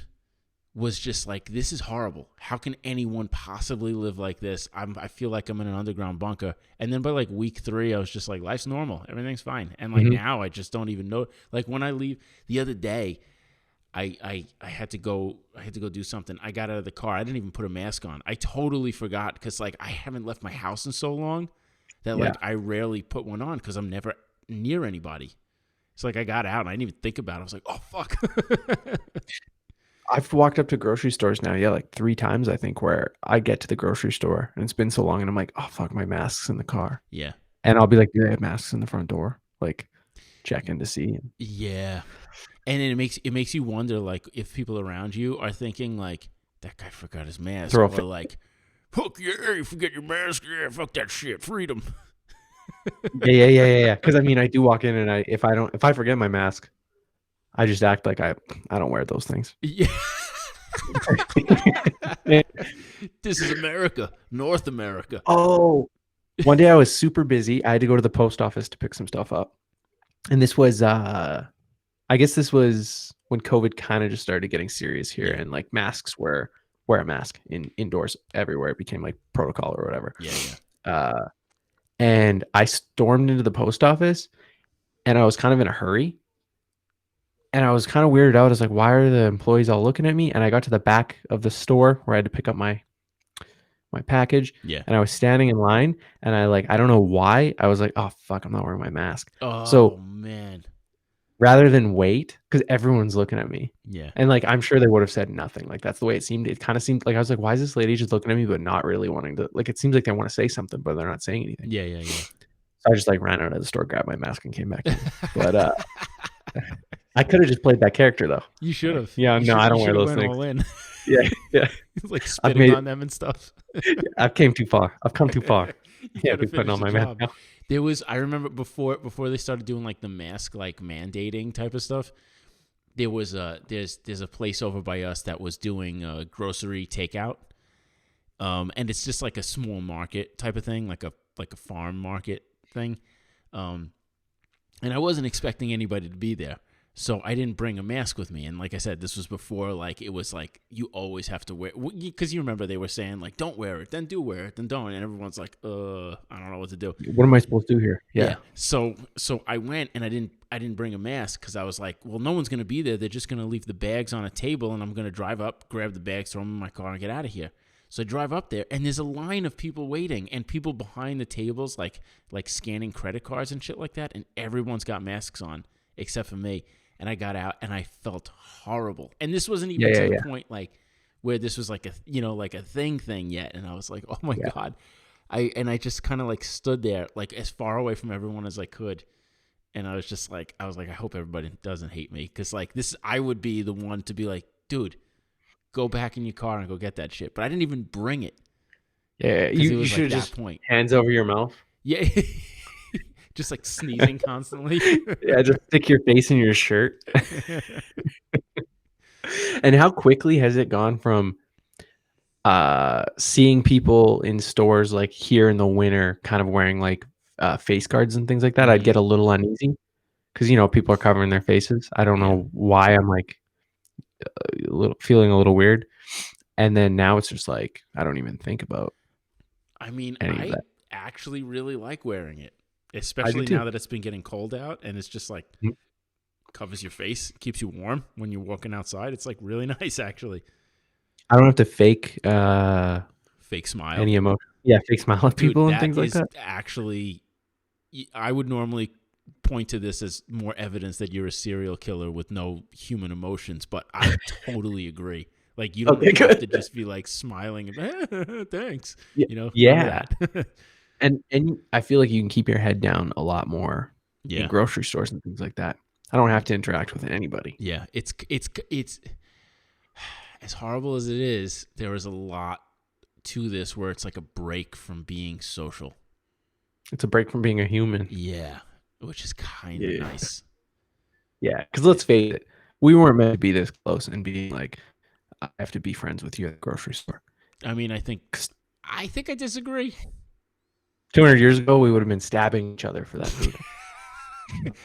A: was just like, this is horrible. How can anyone possibly live like this? I feel like I'm in an underground bunker. And then by like week 3, I was just like, life's normal. Everything's fine. And like now I just don't even know. Like when I leave the other day, I had to go do something. I got out of the car. I didn't even put a mask on. I totally forgot because like I haven't left my house in so long that like I rarely put one on because I'm never near anybody. It's like I got out and I didn't even think about it. I was like, oh fuck.
B: I've walked up to grocery stores now, like 3 times I think, where I get to the grocery store and it's been so long and I'm like, oh fuck, my mask's in the car.
A: Yeah.
B: And I'll be like, do they have masks in the front door? Like checking to see.
A: Yeah. And it makes you wonder like if people around you are thinking like, that guy forgot his mask. Or like, fuck yeah, you forget your mask, yeah, fuck that shit, freedom.
B: Yeah. Because I mean, I do walk in and if I forget my mask, I just act like I don't wear those things.
A: Yeah. This is America, North America.
B: Oh, one day I was super busy. I had to go to the post office to pick some stuff up. And this was I guess this was when COVID kind of just started getting serious here,
A: Yeah.
B: and like masks were wear a mask indoors everywhere. It became like protocol or whatever.
A: Yeah, yeah.
B: And I stormed into the post office, and I was kind of in a hurry, and I was kind of weirded out. I was like, why are the employees all looking at me? And I got to the back of the store where I had to pick up my package,
A: Yeah.
B: and I was standing in line, and I don't know why, I was like, oh fuck, I'm not wearing my mask.
A: Oh
B: So
A: man.
B: rather than wait, because everyone's looking at me,
A: Yeah.
B: and like I'm sure they would have said nothing. Like that's the way it seemed. It kind of seemed like I was like, why is this lady just looking at me but not really wanting to? Like it seems like they want to say something, but they're not saying anything.
A: Yeah, yeah,
B: So I just like ran out of the store, grabbed my mask, and came back in. But
A: yeah.
B: I could have just played that character though.
A: You should have.
B: Yeah,
A: You
B: no, I don't
A: should
B: wear
A: have
B: those
A: went
B: things.
A: all in.
B: Yeah, yeah.
A: Like
B: I've
A: spitting
B: made
A: on them and stuff.
B: I've came too far. I've come too far.
A: You
B: Can't
A: gotta
B: be putting
A: finish
B: on
A: the
B: my mask
A: job.
B: now.
A: There was, I remember before they started doing like the mask like mandating type of stuff. There was there's a place over by us that was doing grocery takeout. And it's just like a small market type of thing, like a farm market thing. And I wasn't expecting anybody to be there. So I didn't bring a mask with me. And like I said, this was before, like, it was like, you always have to wear, because you remember they were saying, like, don't wear it, then do wear it, then don't. And everyone's like, I don't know what to do.
B: What am I supposed to do here?
A: Yeah. So I went and I didn't bring a mask because I was like, well, no one's going to be there. They're just going to leave the bags on a table and I'm going to drive up, grab the bags, throw them in my car and get out of here. So I drive up there and there's a line of people waiting and people behind the tables, like scanning credit cards and shit like that. And everyone's got masks on except for me. And I got out and I felt horrible. And this wasn't even to the point like where this was like like a thing yet. And I was like, oh my God. I just kind of like stood there like as far away from everyone as I could. And I was like, I hope everybody doesn't hate me. Cause like this, I would be the one to be like, dude, go back in your car and go get that shit. But I didn't even bring it.
B: Yeah. You should have just hands over your mouth.
A: Yeah. Just like sneezing constantly.
B: Yeah, just stick your face in your shirt. And how quickly has it gone from seeing people in stores like here in the winter kind of wearing like face guards and things like that? I'd get a little uneasy because people are covering their faces. I don't know why I'm like feeling a little weird. And then now it's just like I don't even think about
A: I actually really like wearing it. Especially now that it's been getting cold out and it's just like covers your face, keeps you warm when you're walking outside. It's like really nice, actually.
B: I don't have to fake
A: smile.
B: Any emotion. Yeah, fake smile at people and things like that.
A: Actually, I would normally point to this as more evidence that you're a serial killer with no human emotions, but I totally agree. Like you don't have to just be like smiling and thanks.
B: Yeah. And I feel like you can keep your head down a lot more in grocery stores and things like that. I don't have to interact with anybody.
A: Yeah, it's as horrible as it is. There is a lot to this where it's like a break from being social.
B: It's a break from being a human.
A: Yeah, which is kind of nice.
B: Yeah, because let's face it, we weren't meant to be this close and being like, I have to be friends with you at the grocery store.
A: I mean, I think I disagree.
B: 200 years ago, we would have been stabbing each other for that food.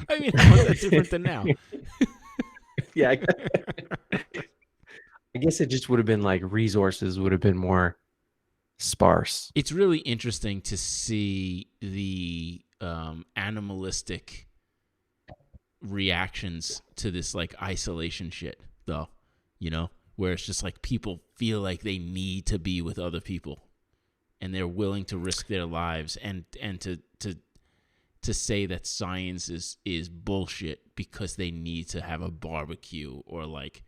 A: I mean, how is that different than now?
B: Yeah. I guess it just would have been like resources would have been more sparse.
A: It's really interesting to see the animalistic reactions to this like isolation shit, though, where it's just like people feel like they need to be with other people. And they're willing to risk their lives and to say that science is bullshit because they need to have a barbecue or like,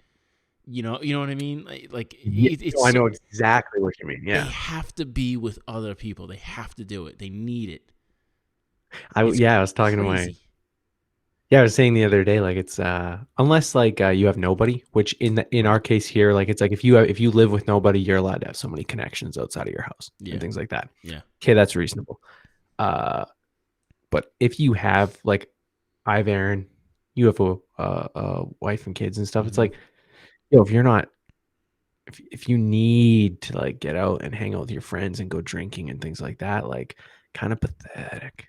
A: you know what I mean? Like
B: I know exactly what you mean. Yeah,
A: they have to be with other people. They have to do it. They need it.
B: I was talking to my. Yeah, I was saying the other day, like it's unless like you have nobody, which in our case here, like it's like if you live with nobody, you're allowed to have so many connections outside of your house and things like that.
A: Yeah.
B: Okay, that's reasonable. But if you have like I have Aaron, you have a wife and kids and stuff, it's like, if you're not if you need to like get out and hang out with your friends and go drinking and things like that, like kind of pathetic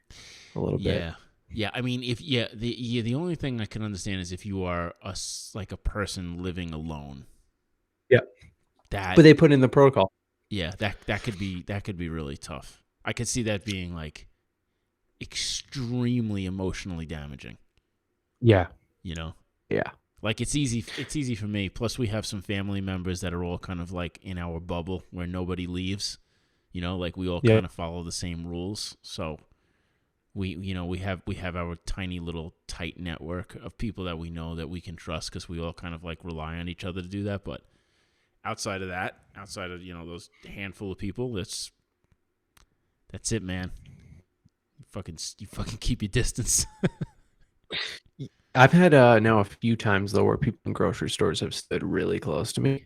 B: a little bit.
A: Yeah. Yeah, I mean, if the only thing I can understand is if you are like a person living alone.
B: Yeah.
A: That
B: But they put in the protocol.
A: Yeah, that could be really tough. I could see that being like extremely emotionally damaging.
B: Yeah.
A: You know,
B: Yeah.
A: like it's easy for me. Plus, we have some family members that are all kind of like in our bubble where nobody leaves. You know, like we all
B: Yeah.
A: kind of follow the same rules. So we have our tiny little tight network of people that we know that we can trust because we all kind of like rely on each other to do that. But outside of those handful of people, that's it, man. You fucking keep your distance.
B: I've had now a few times though where people in grocery stores have stood really close to me.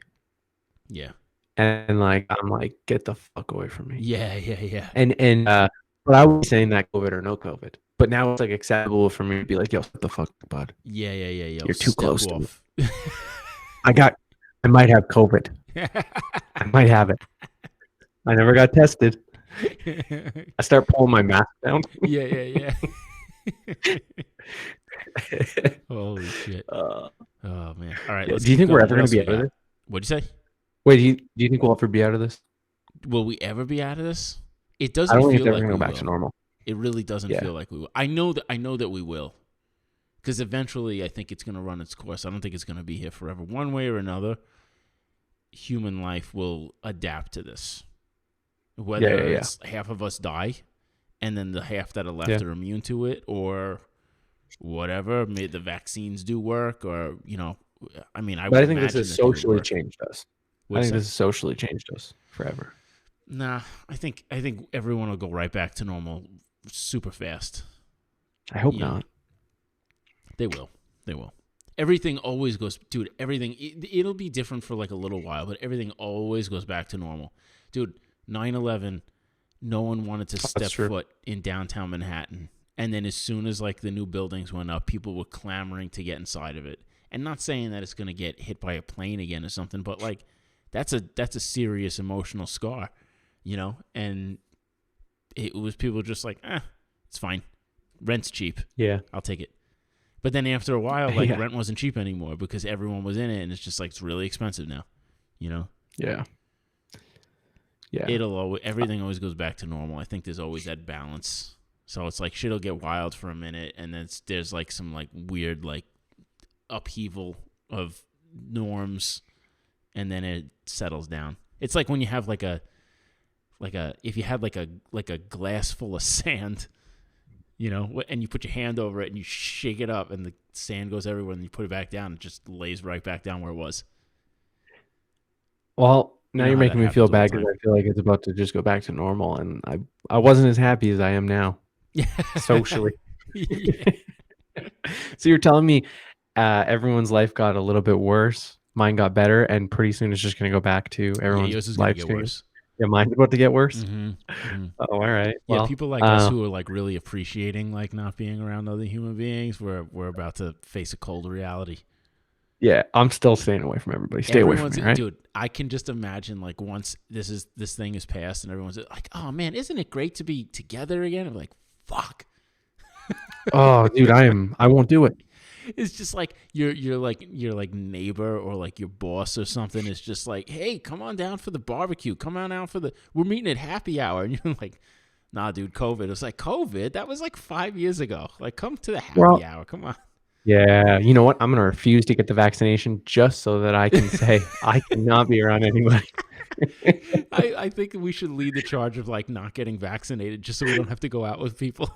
A: Yeah.
B: And like I'm like, get the fuck away from me.
A: Yeah.
B: And but I was saying that COVID or no COVID. But now it's like acceptable for me to be like, yo, what the fuck, bud?
A: Yeah.
B: You're too
A: Step
B: close
A: off.
B: to me. I might have COVID. I might have it. I never got tested. I start pulling my mask down.
A: Yeah. Holy shit. Oh man. All right.
B: Yeah,
A: Let's
B: do you
A: keep
B: think we're
A: going.
B: ever
A: What
B: going to
A: else
B: be
A: we
B: out of
A: got?
B: this?
A: What'd you say?
B: Wait, do you think we'll ever be out of this?
A: Will we ever be out of this? It
B: I
A: doesn't
B: don't think
A: feel
B: it's ever
A: like
B: going to
A: we
B: go back
A: will.
B: to normal.
A: It really doesn't
B: Yeah.
A: feel like we will. I know that we will. Because eventually I think it's going to run its course. I don't think it's going to be here forever. One way or another, human life will adapt to this. Whether it's half of us die and then the half that are left are immune to it, or whatever, maybe the vaccines do work, or, I mean,
B: But I think this has socially changed us. I think
A: that?
B: this has socially changed us forever.
A: Nah, I think everyone will go right back to normal super fast.
B: I hope not.
A: They will. Everything always goes, dude. Everything it'll be different for like a little while, but everything always goes back to normal, dude. 9/11, no one wanted to step foot in downtown Manhattan, and then as soon as like the new buildings went up, people were clamoring to get inside of it. And not saying that it's gonna get hit by a plane again or something, but like that's a serious emotional scar, And it was people just like, it's fine, rent's cheap, I'll take it. But then after a while, like rent wasn't cheap anymore because everyone was in it, and it's just like it's really expensive now,
B: Yeah.
A: Everything always goes back to normal. I think there's always that balance. So it's like shit'll get wild for a minute, and then there's like some like weird like upheaval of norms, and then it settles down. It's like when you have if you had like a glass full of sand. And you put your hand over it and you shake it up and the sand goes everywhere and you put it back down. It just lays right back down where it was.
B: Well, now you're making me feel bad because I feel like it's about to just go back to normal. And I wasn't as happy as I am now socially. So you're telling me everyone's life got a little bit worse. Mine got better. And pretty soon it's just going to go back to everyone's
A: yours is going to get worse.
B: Yeah, mine's about to get worse.
A: Mm-hmm.
B: Oh, all right.
A: Yeah, well, people like us who are like really appreciating like not being around other human beings, we're about to face a cold reality.
B: Yeah, I'm still staying away from everybody. Stay away from me, right?
A: Dude, I can just imagine like once this thing is passed and everyone's like, "Oh man, isn't it great to be together again?" I'm like, "Fuck."
B: Oh, dude, I won't do it.
A: It's just like your neighbor or like your boss or something is just like, hey, come on down for the barbecue. Come on out we're meeting at happy hour. And you're like, nah, dude, COVID. It's like, COVID? That was like 5 years ago. Like, come to the happy hour. Come on.
B: Yeah. You know what? I'm going to refuse to get the vaccination just so that I can say I cannot be around anybody.
A: I think we should lead the charge of like not getting vaccinated just so we don't have to go out with people.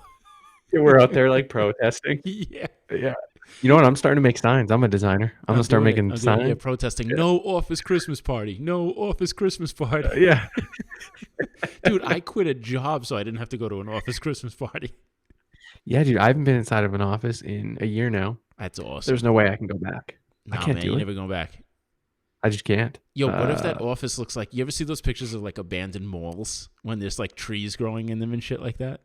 B: We're out there like protesting.
A: Yeah.
B: You know what? I'm starting to make signs. I'm a designer. I'm gonna start making signs.
A: Yeah, protesting. Yeah. No office Christmas party. No office Christmas party.
B: Yeah.
A: Dude, I quit a job so I didn't have to go to an office Christmas party.
B: Yeah, dude. I haven't been inside of an office in a year now.
A: That's awesome.
B: There's no way I can go back.
A: Nah,
B: I can't
A: man,
B: do it.
A: You're never going back.
B: I just can't.
A: Yo, what if that office looks like? You ever see those pictures of like abandoned malls when there's like trees growing in them and shit like that?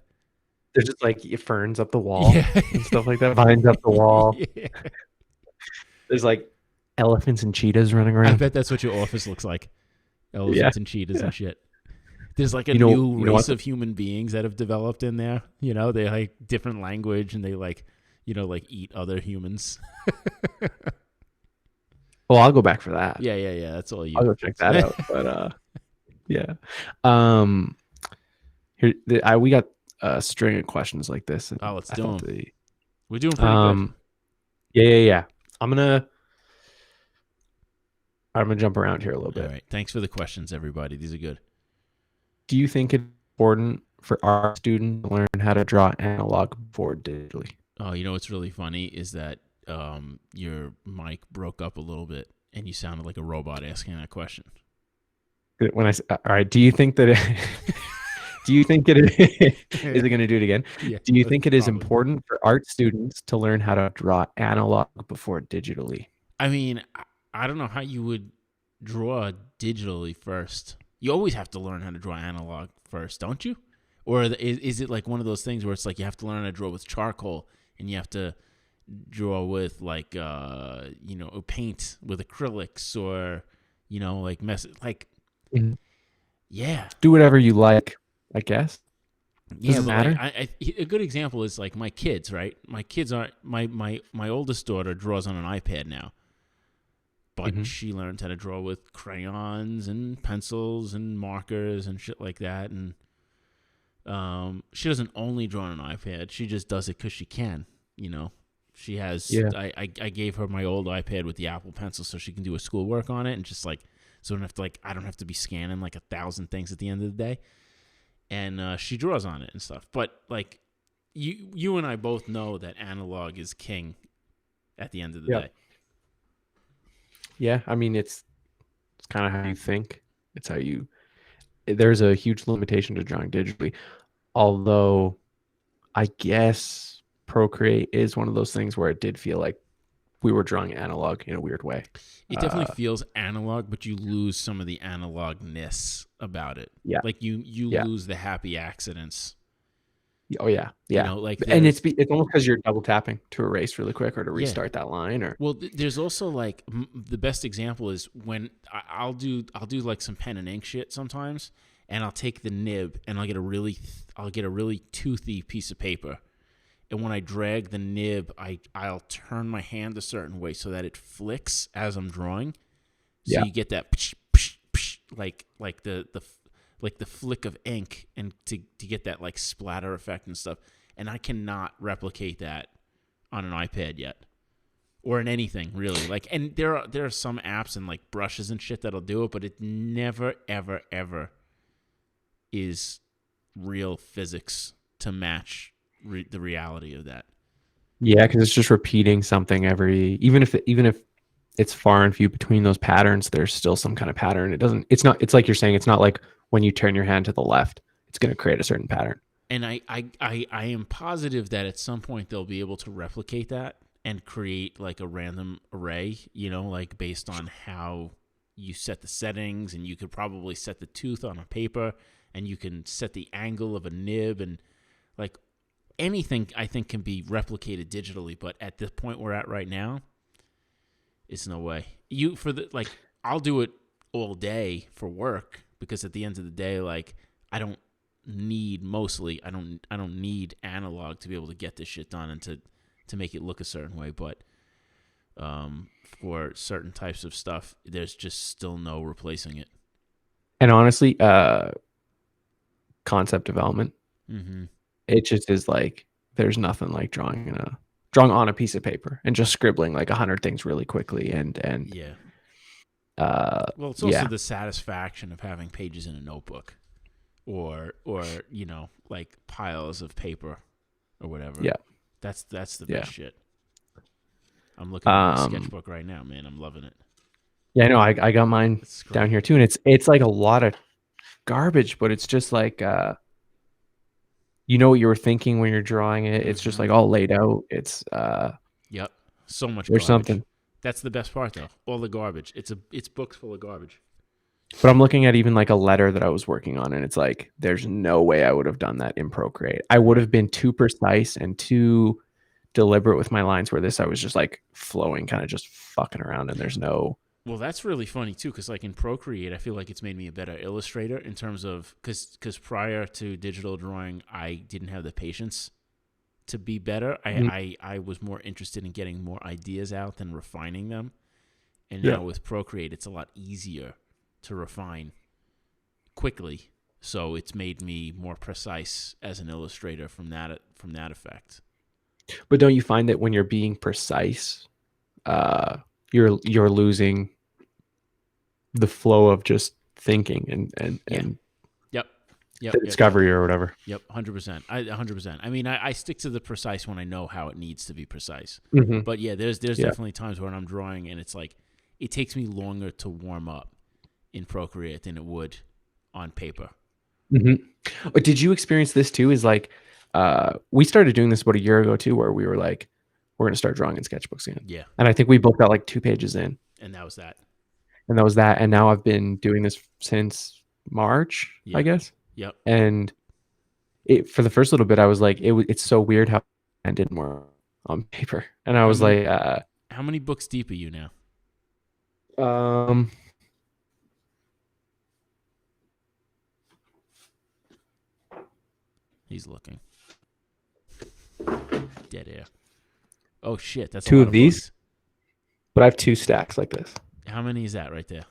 B: There's just like ferns up the wall and stuff like that. Vines up the wall.
A: Yeah.
B: There's like elephants and cheetahs running
A: I
B: around.
A: bet that's what your office looks like.
B: Yeah,
A: Elephants and cheetahs
B: yeah.
A: and shit. There's like a
B: You
A: new
B: know
A: race
B: what?
A: of human beings that have developed in there. You know, they like different language and they like, like eat other humans.
B: Well, I'll go back for that.
A: Yeah, yeah, yeah. That's all
B: I'll
A: you.
B: go check that out. But yeah. Um, we got a string of questions like this, and
A: Oh, let's
B: I
A: do
B: thought
A: them. We're doing pretty good.
B: um, yeah. I'm gonna jump around here a little
A: All
B: bit.
A: right. Thanks for the questions, everybody. These are good.
B: Do you think it's important for our students to learn how to draw analog before digitally?
A: Oh, you know what's really funny is that your mic broke up a little bit and you sounded like a robot asking that question.
B: When all right, do you think that do you think it is it going to do it again?
A: Yeah,
B: Do you think it is
A: probably.
B: important for art students to learn how to draw analog before digitally?
A: I mean, I don't know how you would draw digitally first. You always have to learn how to draw analog first, don't you? Or is it like one of those things where it's like you have to learn how to draw with charcoal and you have to draw with like paint with acrylics or like
B: Mhm.
A: yeah.
B: Do whatever you like, I guess. Does
A: Yeah,
B: it
A: but like
B: matter?
A: a good example is like my kids, right? My kids are my oldest daughter draws on an iPad now, but
B: Hmm.
A: she learned how to draw with crayons and pencils and markers and shit like that. And she doesn't only draw on an iPad; she just does it because she can. You know, she has.
B: Yeah.
A: I gave her my old iPad with the Apple Pencil so she can do her schoolwork on it and just like so I don't have to be scanning like 1,000 things at the end of the day. And she draws on it and stuff. But like you and I both know that analog is king at the end of the
B: Yeah.
A: day.
B: Yeah. I mean, it's kind of how you think. It's how you. There's a huge limitation to drawing digitally. Although, I guess Procreate is one of those things where it did feel like we were drawing analog in a weird way.
A: It definitely
B: Uh,
A: feels analog, but you lose some of the analogness about it.
B: yeah.
A: Like you
B: Yeah.
A: lose the happy accidents.
B: Oh yeah, yeah.
A: Like
B: And
A: there's
B: it's almost because you're double tapping to erase really quick or to
A: yeah.
B: restart that line or
A: Well, there's also like the best example is when I'll do like some pen and ink shit sometimes, and I'll take the nib and I'll get a really toothy piece of paper, and when I drag the nib, I'll turn my hand a certain way so that it flicks as I'm drawing, so
B: yeah.
A: you get that psh, psh, psh, like the flick of ink, and to get that like splatter effect and stuff. And I cannot replicate that on an iPad yet or in anything really. Like, and there are some apps and like brushes and shit that'll do it, but it never ever ever is real physics to match the reality of that.
B: Yeah, because it's just repeating something even if it's far and few between those patterns, there's still some kind of pattern. It's like you're saying, it's not like when you turn your hand to the left, it's going to create a certain pattern.
A: And I am positive that at some point they'll be able to replicate that and create like a random array, like based on how you set the settings, and you could probably set the tooth on a paper, and you can set the angle of a nib, and like anything I think can be replicated digitally. But at the point we're at right now, it's no way. I'll do it all day for work because at the end of the day, like I don't I don't need analog to be able to get this shit done and to make it look a certain way. But for certain types of stuff, there's just still no replacing it.
B: And honestly, concept development,
A: Mm-hmm.
B: it just is like there's nothing like drawing on a piece of paper and just scribbling like 100 things really quickly and
A: Yeah. Well, it's also
B: yeah.
A: the satisfaction of having pages in a notebook, or like piles of paper, or whatever.
B: Yeah.
A: That's the
B: Yeah.
A: best shit. I'm looking at my
B: Um,
A: sketchbook right now, man. I'm loving it.
B: yeah, no, I got mine
A: It's
B: down
A: great.
B: here too, and it's like a lot of garbage, but it's just like you know what you were thinking when you're drawing it. It's just
A: Mm-hmm.
B: like all laid out. It's
A: Yep. So much
B: there's
A: garbage.
B: something.
A: That's the best part, though. All the garbage. It's books full of garbage.
B: But I'm looking at even like a letter that I was working on, and it's like there's no way I would have done that in Procreate. I would
A: Right.
B: have been too precise and too deliberate with my lines, where this I was just like flowing, kind of just fucking around, and there's no.
A: Well, that's really funny too, because like in Procreate, I feel like it's made me a better illustrator in terms of because prior to digital drawing, I didn't have the patience to be better.
B: Mhm.
A: I was more interested in getting more ideas out than refining them. And
B: Yeah.
A: now with Procreate, it's a lot easier to refine quickly. So it's made me more precise as an illustrator from that effect.
B: But don't you find that when you're being precise, you're losing the flow of just thinking
A: Yeah.
B: and
A: Yep.
B: the discovery or whatever.
A: Yep. 100%. 100%. I mean, I stick to the precise when I know how it needs to be precise.
B: Mm-hmm.
A: But yeah, there's
B: Yeah.
A: definitely times when I'm drawing and it's like it takes me longer to warm up in Procreate than it would on paper.
B: Mm-hmm. But did you experience this too? Is like, we started doing this about a year ago too, where we were like, we're gonna start drawing in sketchbooks again.
A: Yeah.
B: And I think we both got like 2 pages in,
A: And that was that.
B: and that was that. And now I've been doing this since March,
A: Yeah.
B: I guess.
A: Yep.
B: And for the first little bit, I was like, it's so weird how it didn't work on paper. And I was like,
A: how many books deep are you now?
B: um,
A: He's looking. Dead air. Oh shit, that's
B: 2
A: a lot
B: of these,
A: books.
B: but I have 2 stacks like this.
A: How many is that right there?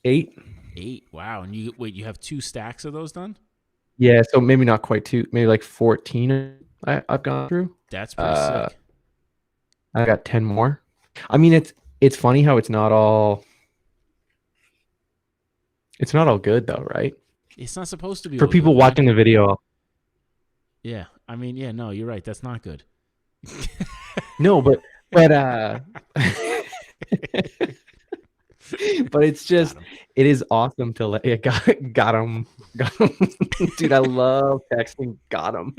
B: 8.
A: 8. Wow. And you have 2 stacks of those done?
B: Yeah, so maybe not quite 2, maybe like 14 I've gone through.
A: That's pretty sick.
B: I got 10 more. I mean, it's funny how it's not all good though, right?
A: It's not supposed to be
B: For
A: all
B: people
A: good,
B: watching the video.
A: Yeah. I mean, yeah, no, you're right. That's not good.
B: No, but but it's just it is awesome to let got him. Dude, I love texting got him.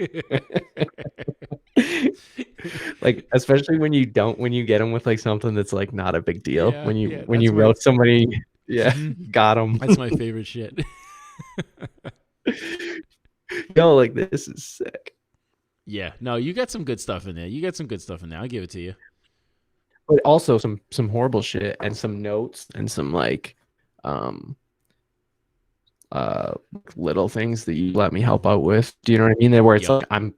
B: Like, especially when you get them with like something that's like not a big deal.
A: Yeah,
B: when
A: yeah,
B: you wrote somebody,
A: Mhm.
B: got him.
A: That's my favorite shit.
B: Yo, like, this is sick.
A: Yeah, no, you got some good stuff in there. I'll give it to you.
B: But also some horrible shit and some notes and some like little things that you let me help out with. Do you know what I mean? Where it's
A: Yep.
B: like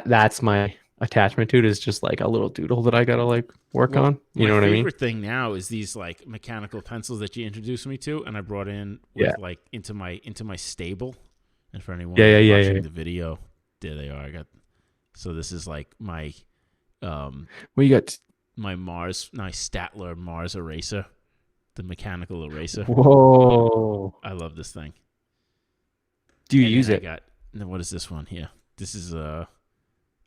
B: that's my attachment to it, is just like a little doodle that I gotta like work on. You know what I mean?
A: My favorite thing now is these like mechanical pencils that you introduced me to, and I brought in with like into my stable. And for anyone watching the video, there they are. So this is like my
B: Well, you got
A: my Statler Mars eraser, the mechanical eraser.
B: Whoa!
A: I love this thing.
B: Do you use it?
A: What is this one here? This is a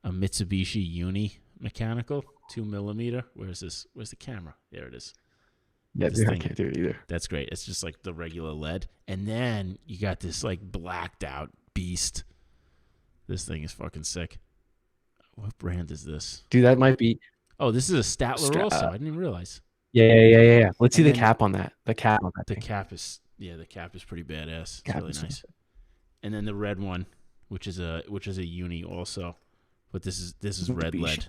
A: Mitsubishi Uni mechanical 2mm. Where's the camera? There it is.
B: Yeah, dude, I can't do it either.
A: That's great. It's just like the regular lead, and then you got this like blacked out beast. This thing is fucking sick. What brand is this?
B: Dude, that might be.
A: Oh, this is a Statler also. I didn't even realize.
B: Yeah. Let's see the cap on that. The cap on that.
A: The cap is pretty badass. It's really nice. And then the red one, which is a Uni also, but this is red lead.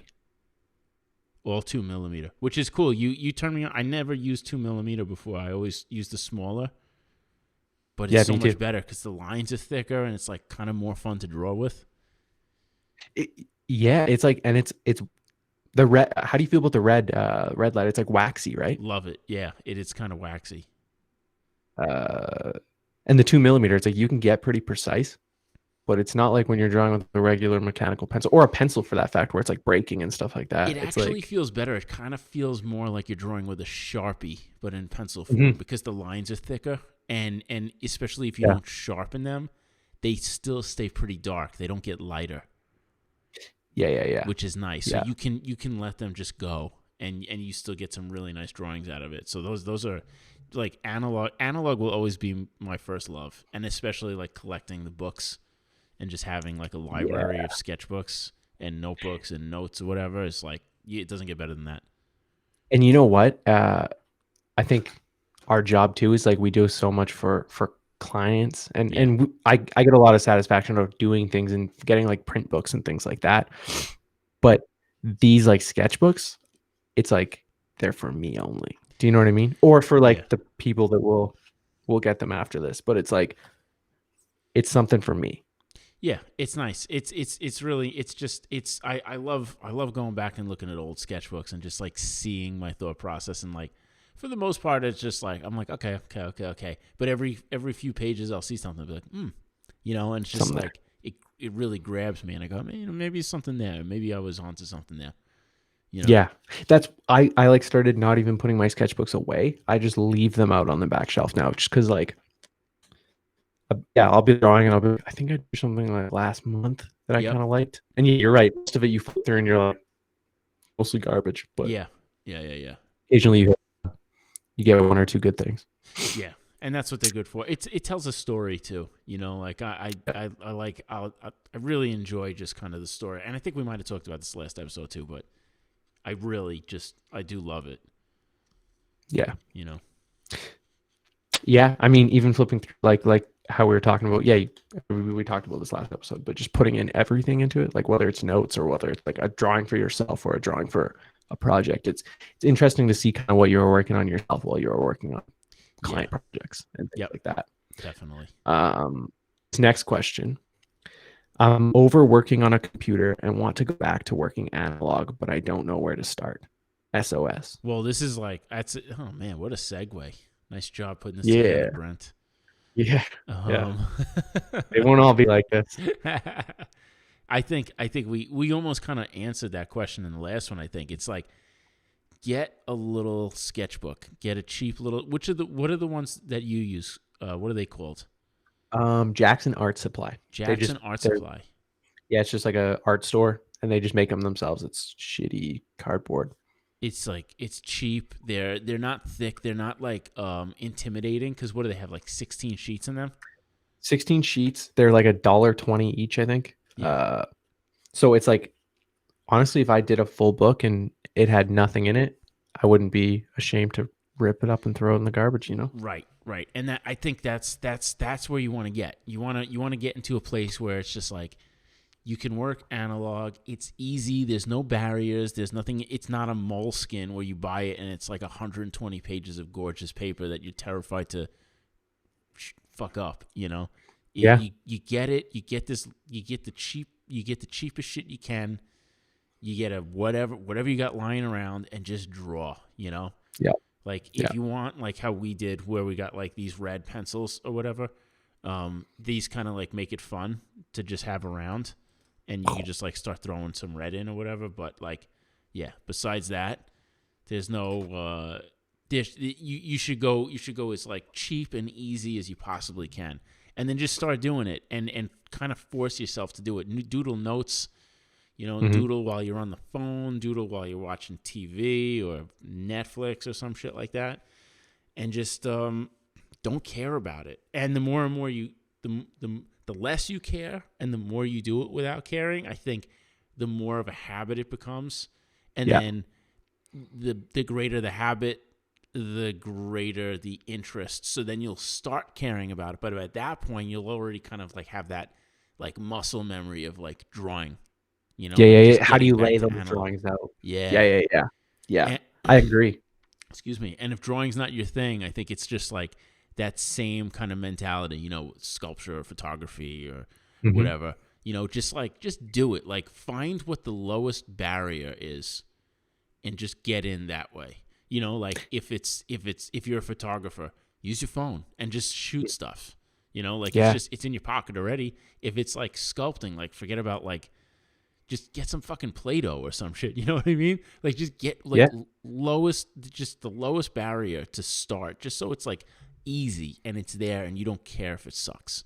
A: All 2mm, which is cool. You turned me on. I never used 2mm before. I always used the smaller, but it's so much better because the lines are thicker and it's like kind of more fun to draw with.
B: It's like, and it's the red. How do you feel about the red lead? It's like waxy, right?
A: Love it. Yeah, it is kind of waxy.
B: And the 2mm, it's like you can get pretty precise, but it's not like when you're drawing with a regular mechanical pencil, or a pencil for that fact, where it's like breaking and stuff like that.
A: It actually feels better. It kind of feels more like you're drawing with a Sharpie, but in pencil form, because the lines are thicker, and especially if you don't sharpen them, they still stay pretty dark. They don't get lighter.
B: Yeah.
A: Which is nice. So you can let them just go, and you still get some really nice drawings out of it. So those are like analog. Analog will always be my first love, and especially like collecting the books. And just having like a library of sketchbooks and notebooks and notes or whatever, it's like it doesn't get better than that.
B: And you know what? I think our job too is like we do so much for clients, and
A: Yeah.
B: I get a lot of satisfaction out of doing things and getting like print books and things like that. But these like sketchbooks, it's like they're for me only. Do you know what I mean? Or for
A: Yeah.
B: like the people that will get them after this. But it's like it's something for me.
A: Yeah, it's nice. It's really it's just it's I love going back and looking at old sketchbooks and just like seeing my thought process, and like for the most part it's just like I'm like okay. But every few pages I'll see something, I'll be like, and it's just
B: Something there.
A: like it really grabs me, and I go, man, maybe it's something there. Maybe I was onto something there.
B: Yeah. That's I like started not even putting my sketchbooks away. I just leave them out on the back shelf now just because like yeah, I'll be drawing and I'll be I think I drew something like last month that I
A: Yep.
B: kind of liked. And yeah, you're right. Most of it you flip through and you're like mostly garbage, but
A: Yeah. Yeah.
B: occasionally you get one or two good things.
A: Yeah, and that's what they're good for. It tells a story too. Like I really enjoy just kind of the story, and I think we might have talked about this last episode too. But I do love it.
B: Yeah.
A: You know.
B: Yeah, I mean, even flipping through like how we were talking about. Yeah, we talked about this last episode, but just putting in everything into it, like whether it's notes or whether it's like a drawing for yourself or a drawing for a project. It's interesting to see kind of what you were working on yourself while you were working on client projects and things like that.
A: Definitely.
B: Next question. I'm overworking on a computer and want to go back to working analog, but I don't know where to start. SOS.
A: Well, this is like oh man, what a segue. Nice job putting this together, Brent.
B: Yeah. They won't all be like this.
A: I think we almost kind of answered that question in the last one. I think it's like get a little sketchbook, get a cheap little. What are the ones that you use? What are they called?
B: Jackson Art Supply.
A: Jackson Art Supply.
B: Yeah, it's just like a art store, and they just make them themselves. It's shitty cardboard.
A: It's like it's cheap. They're not thick. They're not like intimidating. Because what do they have? Like 16 sheets in them.
B: 16 sheets. They're like $1.20 each, I think.
A: Yeah.
B: So it's like honestly, if I did a full book and it had nothing in it, I wouldn't be ashamed to rip it up and throw it in the garbage.
A: Right. And that I think that's where you want to get. You want to get into a place where it's just like you can work analog. It's easy. There's no barriers. There's nothing. It's not a moleskin where you buy it and it's like 120 pages of gorgeous paper that you're terrified to fuck up.
B: Yeah.
A: You get it. You get this. You get the cheapest shit you can. You get a whatever you got lying around and just draw.
B: Yeah.
A: Like if you want, like how we did, where we got like these red pencils or whatever. These kind of like make it fun to just have around. And you can just like start throwing some red in or whatever. But like, yeah. Besides that, there's no. You should go as like cheap and easy as you possibly can, and then just start doing it and kind of force yourself to do it. Doodle notes, doodle while you're on the phone, doodle while you're watching TV or Netflix or some shit like that, and just don't care about it. And the more and more the less you care and the more you do it without caring, I think the more of a habit it becomes. And then the greater the habit, the greater the interest. So then you'll start caring about it. But at that point, you'll already kind of like have that like muscle memory of like drawing,
B: Yeah. How do you lay those drawings out? Yeah. And, I agree.
A: Excuse me. And if drawing's not your thing, I think it's just like that same kind of mentality, sculpture or photography or whatever, just do it. Like find what the lowest barrier is and just get in that way. Like if you're a photographer, use your phone and just shoot stuff, it's in your pocket already. If it's like sculpting, like forget about like, just get some fucking Play-Doh or some shit. You know what I mean? Like just get like the lowest barrier to start, just so it's like easy and it's there and you don't care if it sucks.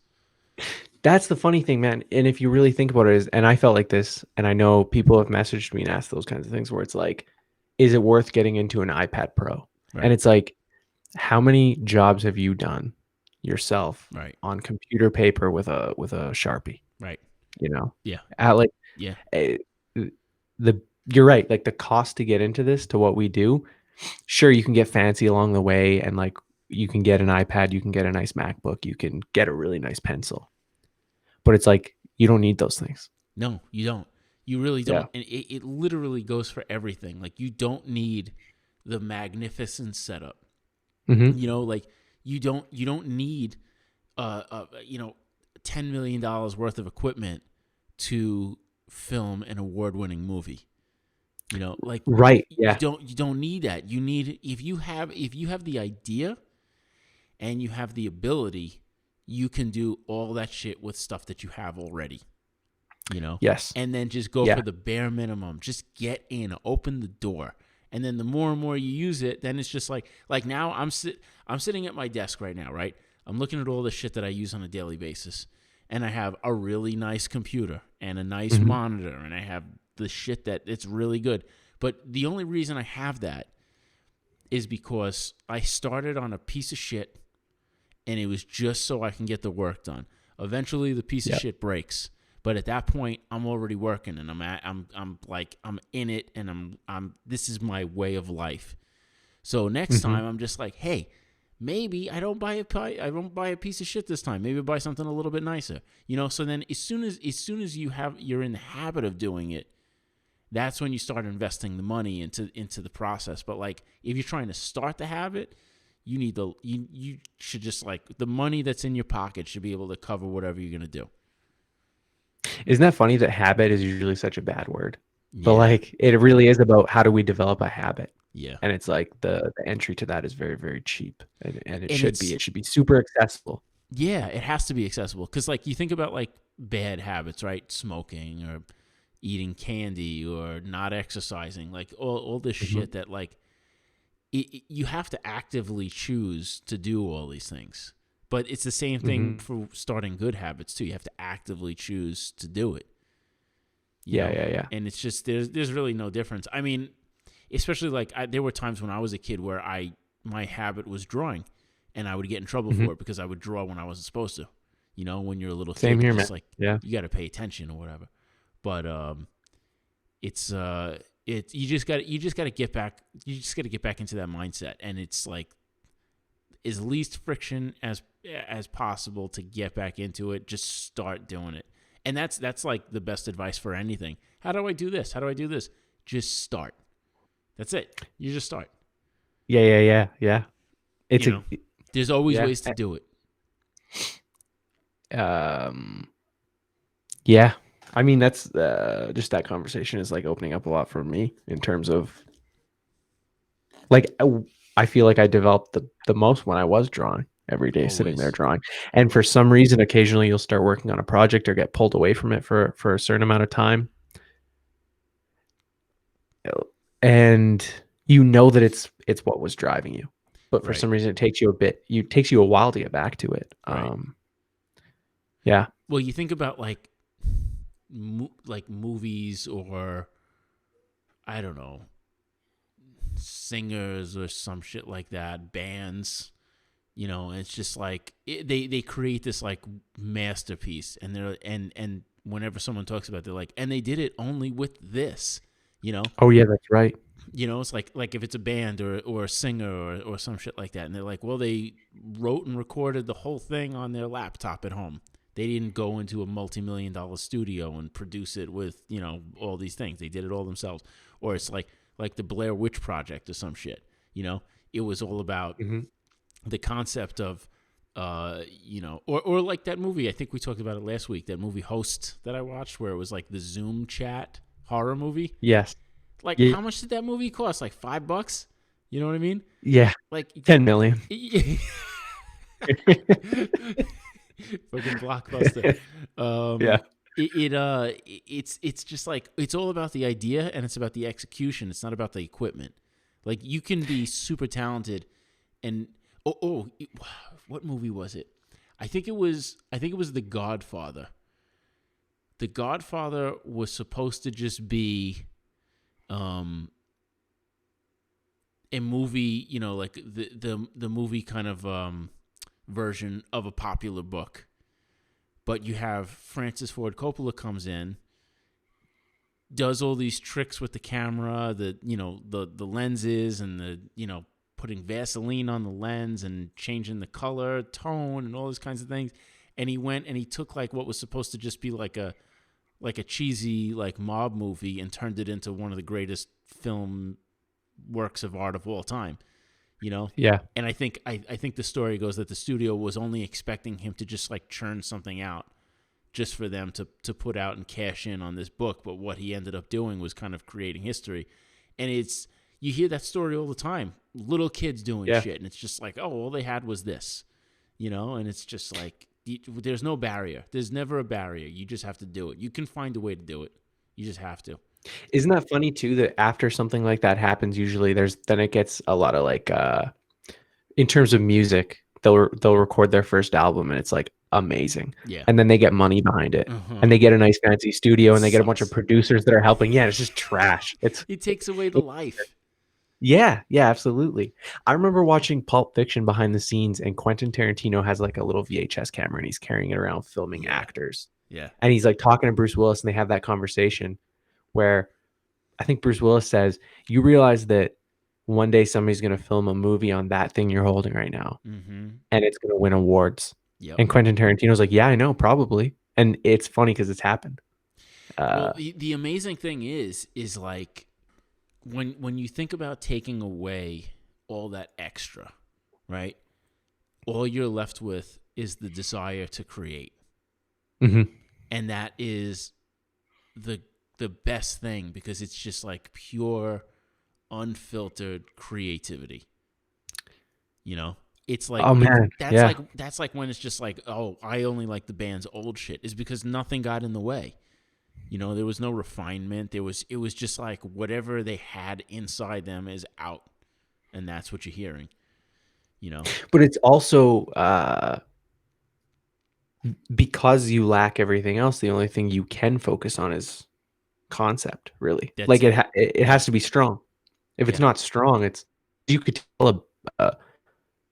B: That's the funny thing, man. And if you really think about it, and I felt like this, and I know people have messaged me and asked those kinds of things where it's like, is it worth getting into an iPad Pro? Right. And it's like, how many jobs have you done yourself on computer paper with a Sharpie?
A: Right.
B: Yeah. You're right. Like the cost to get into this, to what we do, sure, you can get fancy along the way and like you can get an iPad, you can get a nice MacBook, you can get a really nice pencil. But it's like you don't need those things.
A: No, you don't. You really
B: Yeah.
A: don't. And it literally goes for everything. Like, you don't need the magnificent setup.
B: Mm-hmm.
A: Like, you don't need $10 million worth of equipment to film an award-winning movie. Like,
B: Right.
A: you
B: Yeah.
A: don't need that. You need, if you have the idea and you have the ability, you can do all that shit with stuff that you have already.
B: Yes.
A: And then just go
B: Yeah.
A: for the bare minimum. Just get in, open the door. And then the more and more you use it, then it's just like now I'm sitting at my desk right now, right? I'm looking at all the shit that I use on a daily basis. And I have a really nice computer and a nice
B: Mm-hmm.
A: monitor, and I have the shit that it's really good. But the only reason I have that is because I started on a piece of shit, and it was just so I can get the work done. Eventually the piece of
B: Yep.
A: shit breaks. But at that point, I'm already working, and I'm in it, and this is my way of life. So next
B: Mm-hmm.
A: time, I'm just like, hey, maybe I don't buy a piece of shit this time. Maybe buy something a little bit nicer. So then as soon as you're in the habit of doing it, that's when you start investing the money into the process. But like, if you're trying to start the habit, you should just, like, the money that's in your pocket should be able to cover whatever you're gonna do.
B: Isn't that funny that habit is usually such a bad word? But
A: Yeah,
B: like it really is about how do we develop a habit?
A: yeah,
B: And it's like the entry to that is very, very cheap. And it
A: and
B: should be.
A: it's
B: It should be super accessible.
A: yeah, it has to be accessible, because like, you think about like bad habits, right? Smoking or eating candy or not exercising, like all this
B: Mm-hmm.
A: shit that, like, you have to actively choose to do all these things. But it's the same thing
B: Mm-hmm.
A: for starting good habits too. You have to actively choose to do it.
B: Yeah, yeah, yeah.
A: And it's just, there's really no difference. I mean, especially like, there were times when I was a kid where my habit was drawing, and I would get in trouble
B: Mm-hmm.
A: for it because I would draw when I wasn't supposed to. When you're a little
B: Same
A: kid, you're
B: here,
A: just
B: man.
A: like,
B: Yeah.
A: you got to pay attention or whatever. But it's you just got to get back. You just got to get back into that mindset, and it's like, as least friction as possible to get back into it. Just start doing it. And that's like the best advice for anything. How do I do this? How do I do this? Just start. That's it. You just start.
B: Yeah, yeah, yeah, yeah. It's
A: You know, there's always
B: yeah.
A: ways to do it.
B: Um yeah. I mean that's just that conversation is like opening up a lot for me in terms of like I feel like I developed the most when I was drawing every day, sitting there
A: Always.
B: drawing. And for some reason, occasionally you'll start working on a project or get pulled away from it for a certain amount of time, and you know that it's what was driving you, but for
A: Right.
B: some reason it takes you a while to get back to it.
A: Right.
B: Yeah.
A: Well, you think about like like movies, or I don't know, singers or some shit like that, bands. It's just like, they create this like masterpiece, and and whenever someone talks about it, they're like, and they did it only with this. You know,
B: Oh yeah, that's right.
A: it's like if it's a band or a singer or some shit like that, and they're like, well, they wrote and recorded the whole thing on their laptop at home. They didn't go into a multi-million-dollar studio and produce it with all these things. They did it all themselves. Or it's like the Blair Witch Project or some shit. It was all about
B: Hmm.
A: the concept of or like that movie. I think we talked about it last week. That movie Host that I watched, where it was like the Zoom chat horror movie.
B: Yes.
A: Like,
B: Yeah.
A: how much did that movie cost? Like $5? You know what I mean?
B: Yeah.
A: Like,
B: 10 million.
A: fucking blockbuster.
B: Yeah.
A: It's just like, it's all about the idea, and it's about the execution. It's not about the equipment. Like, you can be super talented, and what movie was it? I think it was The Godfather. The Godfather was supposed to just be a movie, like the movie kind of version of a popular book. But you have Francis Ford Coppola comes in, does all these tricks with the camera, the lenses, and the putting Vaseline on the lens and changing the color, tone, and all those kinds of things. And he went and he took like what was supposed to just be like a cheesy like mob movie and turned it into one of the greatest film works of art of all time. You know,
B: Yeah.
A: and I think the story goes that the studio was only expecting him to just like churn something out just for them to put out and cash in on this book. But what he ended up doing was kind of creating history. And you hear that story all the time. Little kids doing
B: Yeah.
A: shit. And it's just like, oh, all they had was this, and it's just like, there's no barrier. There's never a barrier. You just have to do it. You can find a way to do it. You just have to.
B: Isn't that funny too, that after something like that happens, usually then it gets a lot of like in terms of music, they'll record their first album and it's like amazing.
A: Yeah.
B: And then they get money behind it.
A: Uh-huh.
B: And they get a nice fancy studio and they get a bunch of
A: Sucks.
B: producers that are helping. Yeah, it's just trash.
A: It takes away the life.
B: Yeah, absolutely. I remember watching Pulp Fiction behind the scenes, and Quentin Tarantino has like a little VHS camera and he's carrying it around filming
A: Yeah.
B: actors.
A: Yeah.
B: And he's like talking to Bruce Willis and they have that conversation where I think Bruce Willis says, "You realize that one day somebody's going to film a movie on that thing you're holding right now,
A: Mm-hmm.
B: and it's going to win awards."
A: Yep.
B: And Quentin Tarantino's like, "Yeah, I know, probably." And it's funny because it's happened.
A: Well, the amazing thing is like when you think about taking away all that extra, right? All you're left with is the desire to create.
B: Mhm.
A: And that is the best thing, because it's just like pure unfiltered creativity. It's like,
B: Oh man, yeah.
A: that's like when it's just like, oh, I only like the band's old shit, is because nothing got in the way. There was no refinement. It was just like whatever they had inside them is out, and that's what you're hearing.
B: But it's also because you lack everything else, the only thing you can focus on is concept, really.
A: That's
B: Like
A: it.
B: it has to be strong. If it's
A: Yeah.
B: not strong, you could tell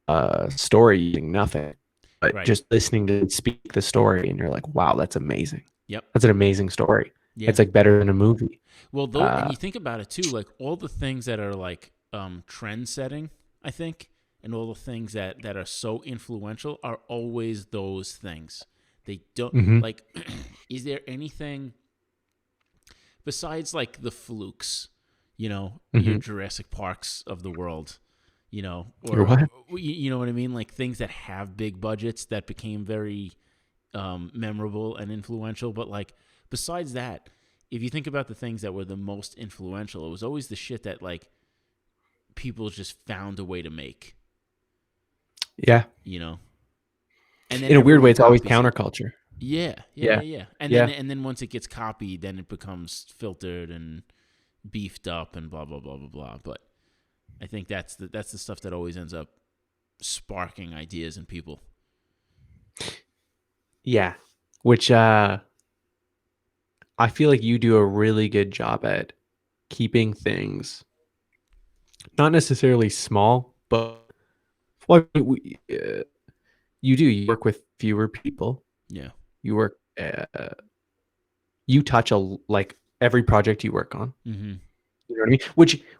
B: a story using nothing, but
A: Right.
B: just listening to it speak the story, and you're like, wow, that's amazing.
A: Yep.
B: That's an amazing story.
A: Yeah.
B: It's like better than a movie.
A: Well, and you think about it too, like all the things that are like trend setting, I think, and all the things that are so influential are always those things. They don't like. Is there anything besides like the flukes? Your Jurassic Parks of the world, or
B: Your what?
A: You know what I mean? Like things that have big budgets that became very memorable and influential. But like besides that, if you think about the things that were the most influential, it was always the shit that like people just found a way to make.
B: Yeah.
A: And then
B: In a weird way,
A: everyone
B: it's always
A: copies it.
B: counterculture.
A: Yeah. And then once it gets copied, then it becomes filtered and beefed up and blah blah blah blah blah. But I think that's the stuff that always ends up sparking ideas in people.
B: Yeah. Which I feel like you do a really good job at keeping things not necessarily small, but you do. You work with fewer people.
A: Yeah.
B: You work. You touch like every project you work on.
A: Mm-hmm.
B: You know what I mean?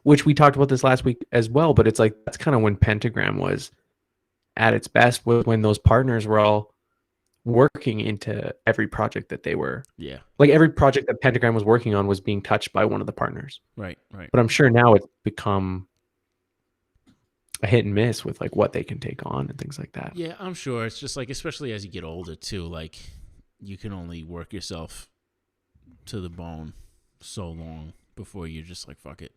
B: Which we talked about this last week as well. But it's like that's kind of when Pentagram was at its best, was when those partners were all working into every project that they were.
A: Yeah.
B: Like every project that Pentagram was working on was being touched by one of the partners.
A: Right.
B: But I'm sure now it's become a hit and miss with like what they can take on and things like that.
A: Yeah, I'm sure. It's just like, especially as you get older too, like you can only work yourself to the bone so long before you're just like, fuck it.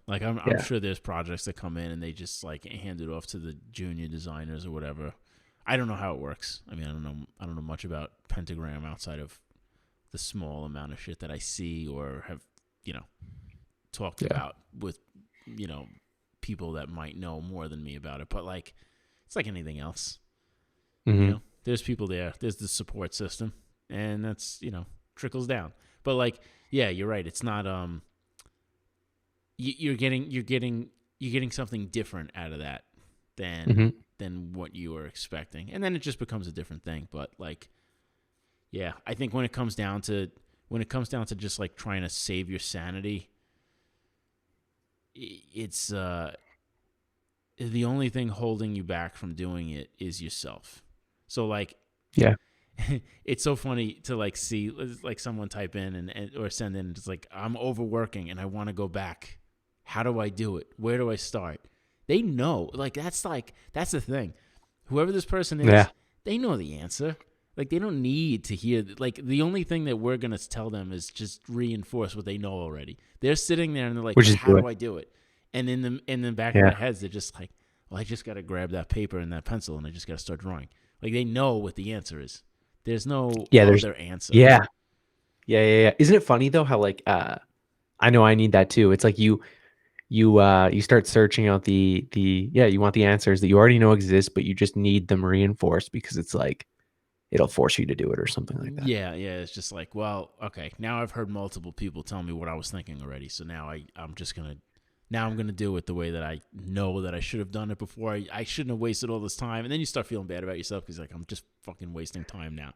A: Like I'm sure there's projects that come in and they just like hand it off to the junior designers or whatever. I don't know how it works. I mean, I don't know much about Pentagram outside of the small amount of shit that I see or have, talked about with, people that might know more than me about it. But like, it's like anything else.
B: Mm-hmm.
A: There's people there. There's the support system, and that's trickles down. But like, yeah, you're right. It's not you're getting something different out of that than what you were expecting, and then it just becomes a different thing. But like, yeah, I think when it comes down to just like trying to save your sanity, it's the only thing holding you back from doing it is yourself. So like,
B: Yeah.
A: it's so funny to like see like someone type in and or send in, it's like, I'm overworking and I want to go back. How do I do it? Where do I start? They know. Like that's the thing. Whoever this person is,
B: Yeah.
A: they know the answer. Like they don't need to hear. Like the only thing that we're gonna tell them is just reinforce what they know already. They're sitting there and they're like,
B: Which
A: "But
B: is
A: how
B: good.
A: do I do it?" And in the back of
B: Yeah.
A: their heads, they're just like, "Well, I just gotta grab that paper and that pencil and I just gotta start drawing." Like they know what the answer is. There's no
B: Yeah.
A: other answer.
B: Yeah. Yeah. Isn't it funny though how like I know I need that too. It's like you start searching out the yeah, you want the answers that you already know exist, but you just need them reinforced because it's like it'll force you to do it or something like that.
A: Yeah. It's just like, well, okay. Now I've heard multiple people tell me what I was thinking already. So now I'm just gonna now I'm gonna do it the way that I know that I should have done it before. I shouldn't have wasted all this time. And then you start feeling bad about yourself because like I'm just fucking wasting time now.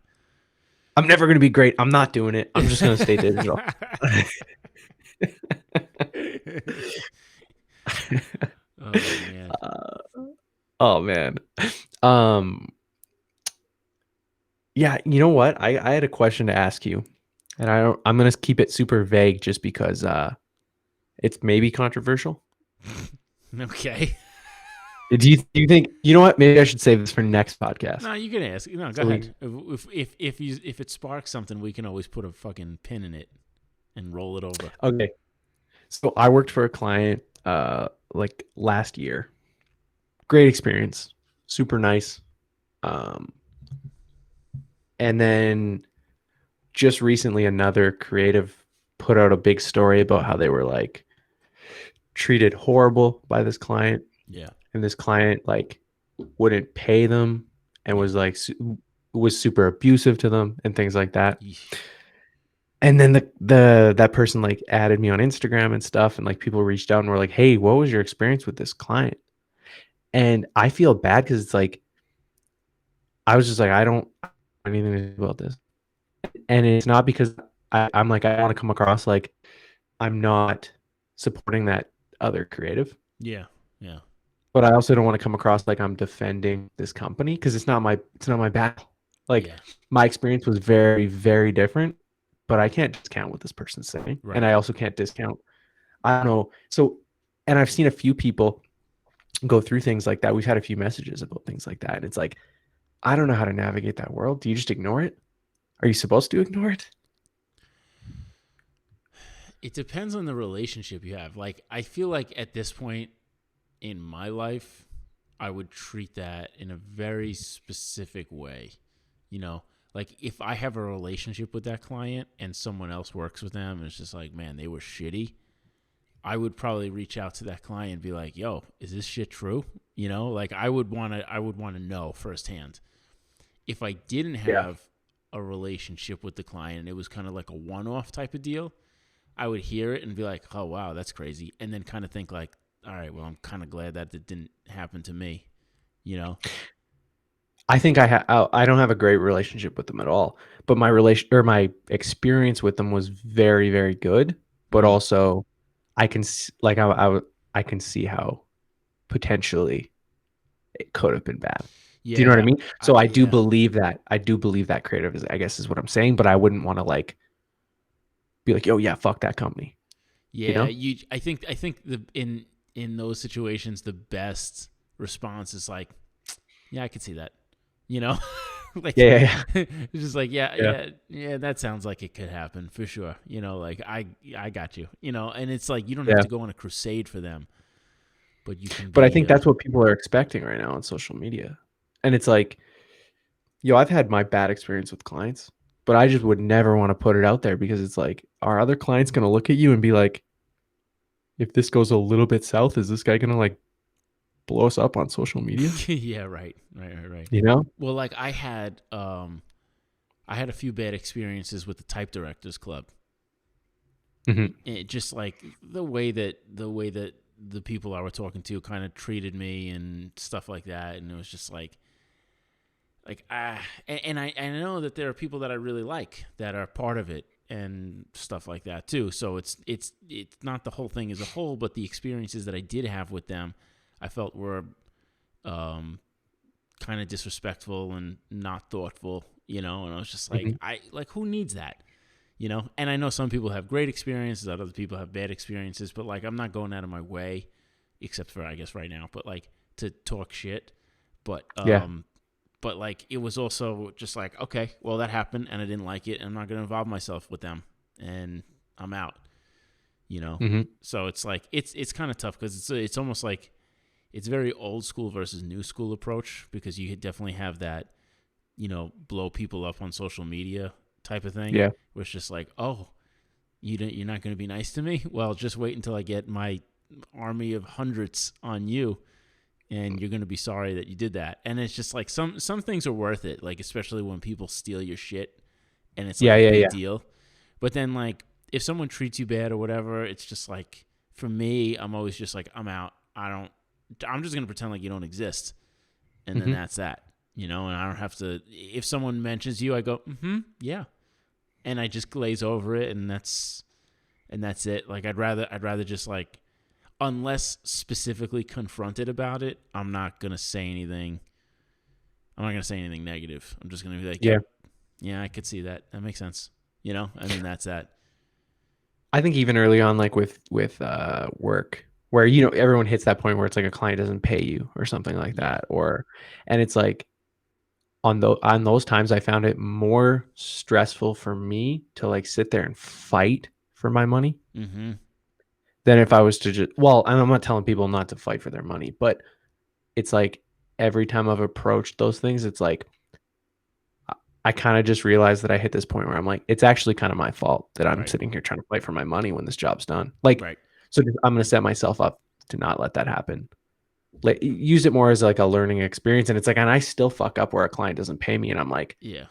B: I'm never gonna be great. I'm not doing it. I'm just gonna stay digital.
A: Oh man.
B: Oh man. Um yeah, you know what? I had a question to ask you. And I'm gonna keep it super vague just because it's maybe controversial.
A: Okay.
B: Do you think you know what? Maybe I should save this for next podcast.
A: No, you can ask. No, go
B: So
A: ahead. If it sparks something, we can always put a fucking pin in it and roll it over.
B: Okay. So I worked for a client like last year. Great experience. Super nice. Um and then just recently another creative put out a big story about how they were like treated horrible by this client,
A: Yeah.
B: and this client like wouldn't pay them and
A: Yeah.
B: was like was super abusive to them and things like that.
A: Yeesh.
B: And then that person like added me on Instagram and stuff, and like people reached out and were like, "Hey, what was your experience with this client?" And I feel bad because it's like I was just like, I don't know anything to do about this, and it's not because I'm like I want to come across like I'm not supporting that other creative,
A: Yeah. Yeah.
B: but I also don't want to come across like I'm defending this company because it's not my battle. Like
A: Yeah.
B: my experience was very, very different, but I can't discount what this person's saying.
A: Right.
B: And I also can't discount, I don't know. So, and I've seen a few people go through things like that. We've had a few messages about things like that. And it's like, I don't know how to navigate that world. Do you just ignore it? Are you supposed to ignore it?
A: It depends on the relationship you have. Like, I feel like at this point in my life, I would treat that in a very specific way. You know, like if I have a relationship with that client and someone else works with them and it's just like, man, they were shitty, I would probably reach out to that client and be like, yo, is this shit true? You know, like I would want to know firsthand. If I didn't have a relationship with the client and it was kind of like a one-off type of deal, I would hear it and be like, oh, wow, that's crazy. And then kind of think like, all right, well, I'm kind of glad that it didn't happen to me, you know?
B: I think I don't have a great relationship with them at all, but my experience with them was very, very good, but
A: Mhm.
B: also I can like I can see how potentially it could have been bad. Do you know what I
A: Yeah.
B: mean? So I do
A: Yeah.
B: believe that. I do believe that creative is, I guess, is what I'm saying, but I wouldn't want to like be like, "Oh yeah, fuck that company." You
A: Yeah.
B: know?
A: I think in those situations, the best response is like, yeah, I could see that, you know? Like,
B: Yeah.
A: it's just like,
B: Yeah.
A: yeah, that sounds like it could happen for sure. You know, like I got you, you know, and it's like, you don't have
B: Yeah.
A: to go on a crusade for them, but you can
B: But I
A: be,
B: think that's what people are expecting right now on social media. And it's like, yo, I've had my bad experience with clients, but I just would never want to put it out there because it's like, are other clients going to look at you and be like, if this goes a little bit south, is this guy going to like blow us up on social media?
A: yeah, right.
B: You know?
A: Well, like I had a few bad experiences with the type directors club.
B: Hmm.
A: It just like the way that the people I were talking to kind of treated me and stuff like that, and it was just like and I know that there are people that I really like that are part of it and stuff like that too. So it's not the whole thing as a whole, but the experiences that I did have with them, I felt were um, kind of disrespectful and not thoughtful, and I was just like,
B: Hmm.
A: who needs that? And I know some people have great experiences, other people have bad experiences, but like, I'm not going out of my way, except for, I guess, right now, but like, to talk shit. But,
B: Yeah.
A: like, it was also just like, okay, well, that happened and I didn't like it and I'm not going to involve myself with them and I'm out, you know?
B: Hmm.
A: So it's like, it's kind of tough because it's almost like it's very old school versus new school approach, because you definitely have that, blow people up on social media type of thing,
B: Yeah.
A: where it's just like, oh, you're not going to be nice to me? Well, just wait until I get my army of hundreds on you, and you're going to be sorry that you did that. And it's just like some things are worth it, like especially when people steal your shit and it's like
B: Yeah.
A: a
B: Yeah.
A: big
B: Yeah.
A: deal. But then like if someone treats you bad or whatever, it's just like, for me, I'm always just like, I'm out. I'm just going to pretend like you don't exist, and then
B: Hmm.
A: that's that. And I don't have to. If someone mentions you, I go, yeah, and I just glaze over it, and that's it. Like I'd rather just like, unless specifically confronted about it, I'm not gonna say anything. I'm not gonna say anything negative. I'm just gonna be like,
B: Yeah.
A: yep, yeah, I could see that. That makes sense. And then that's that.
B: I think even early on, like with work, where everyone hits that point where it's like a client doesn't pay you or something like
A: Yeah.
B: that, and it's like on those times, I found it more stressful for me to like sit there and fight for my money
A: Mm-hmm.
B: than if I was to just, well, and I'm not telling people not to fight for their money, but it's like every time I've approached those things, it's like I kind of just realized that I hit this point where I'm like, it's actually kind of my fault that I'm
A: Right.
B: sitting here trying to fight for my money when this job's done. Like,
A: Right.
B: so I'm going to set myself up to not let that happen. Like, use it more as like a learning experience. And it's like, and I still fuck up where a client doesn't pay me. And I'm like,
A: Yeah.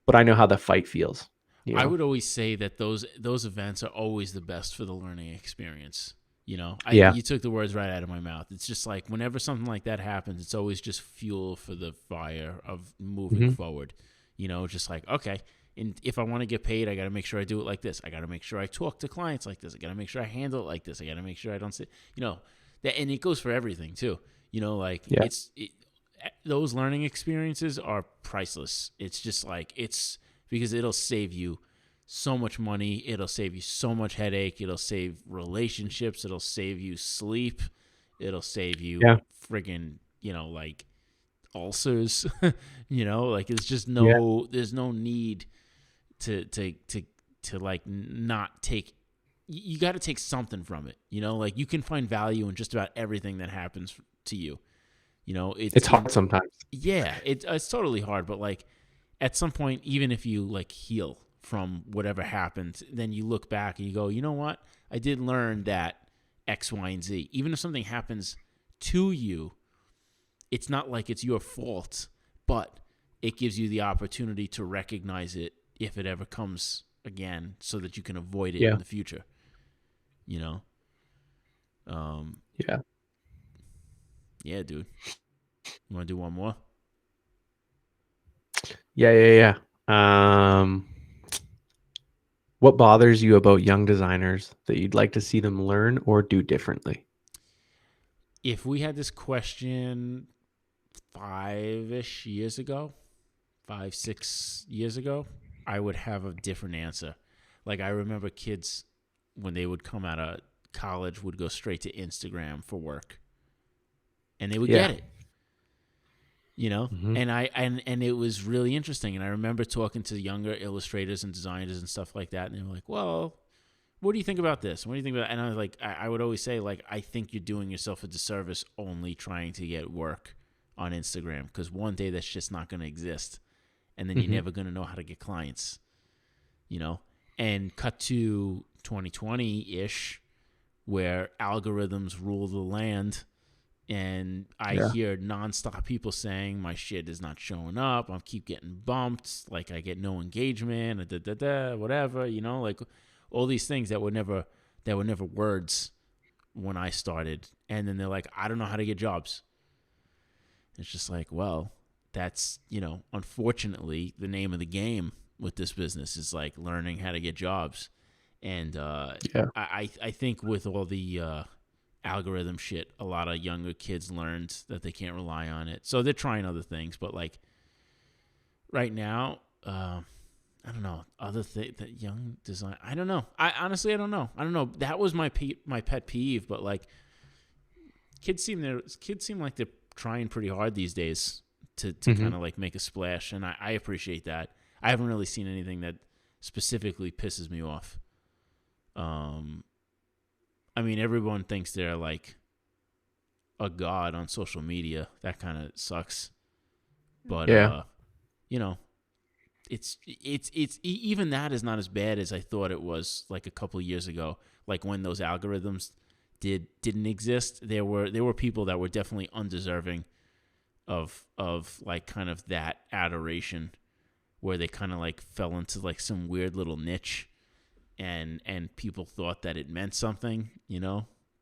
B: but I know how the fight feels, you
A: I
B: know?
A: would always say that those events are always the best for the learning experience.
B: Yeah.
A: You took the words right out of my mouth. It's just like whenever something like that happens, it's always just fuel for the fire of moving
B: Hmm.
A: forward. Just like, okay, and if I want to get paid, I got to make sure I do it like this. I got to make sure I talk to clients like this. I got to make sure I handle it like this. I got to make sure I don't sit, that, and it goes for everything too. Like
B: Yeah.
A: those learning experiences are priceless. It's just like, it's because it'll save you so much money. It'll save you so much headache. It'll save relationships. It'll save you sleep. It'll save you
B: Yeah.
A: friggin', like ulcers. Like it's just
B: Yeah.
A: there's no need to like not take. You got to take something from it. Like you can find value in just about everything that happens to you. It's
B: It's hard sometimes.
A: yeah, it's totally hard, but like at some point, even if you like heal from whatever happened, then you look back and you go, you know what? I did learn that X, Y, and Z. Even if something happens to you, it's not like it's your fault, but it gives you the opportunity to recognize it if it ever comes again, so that you can avoid it in
B: Yeah.
A: the future. You know, um,
B: Yeah.
A: yeah, dude. You want to do one more?
B: Yeah. Yeah. Yeah. What bothers you about young designers that you'd like to see them learn or do differently?
A: If we had this question 5-ish years ago, 5-6 years ago, I would have a different answer. Like I remember kids when they would come out of college would go straight to Instagram for work, and they would
B: Yeah.
A: get it. you know
B: Hmm.
A: and it was really interesting, and I remember talking to younger illustrators and designers and stuff like that, and they were like, well, what do you think about this, what do you think about, and I was like, I would always say, like, I think you're doing yourself a disservice only trying to get work on Instagram, because one day that's just not going to exist, and then you're
B: Hmm.
A: never going to know how to get clients. you know and cut to 2020-ish, where algorithms rule the land, and I
B: Yeah.
A: hear nonstop people saying my shit is not showing up. I keep getting bumped. Like I get no engagement. Whatever. Like all these things that were never words when I started. And then they're like, I don't know how to get jobs. It's just like, well, that's unfortunately the name of the game with this business is like learning how to get jobs. And
B: Yeah.
A: I think with all the algorithm shit. A lot of younger kids learned that they can't rely on it, so they're trying other things. But like right now, I don't know other that young design. I don't know. I honestly I don't know. I don't know. That was my pet peeve. But like kids seem like they're trying pretty hard these days to
B: Mm-hmm.
A: kind of like make a splash, and I appreciate that. I haven't really seen anything that specifically pisses me off. Um, I mean, everyone thinks they're like a god on social media. That kind of sucks. But
B: Yeah.
A: you know, even that is not as bad as I thought it was. Like a couple of years ago, like when those algorithms didn't exist, there were people that were definitely undeserving of like kind of that adoration, where they kind of like fell into like some weird little niche, and people thought that it meant something,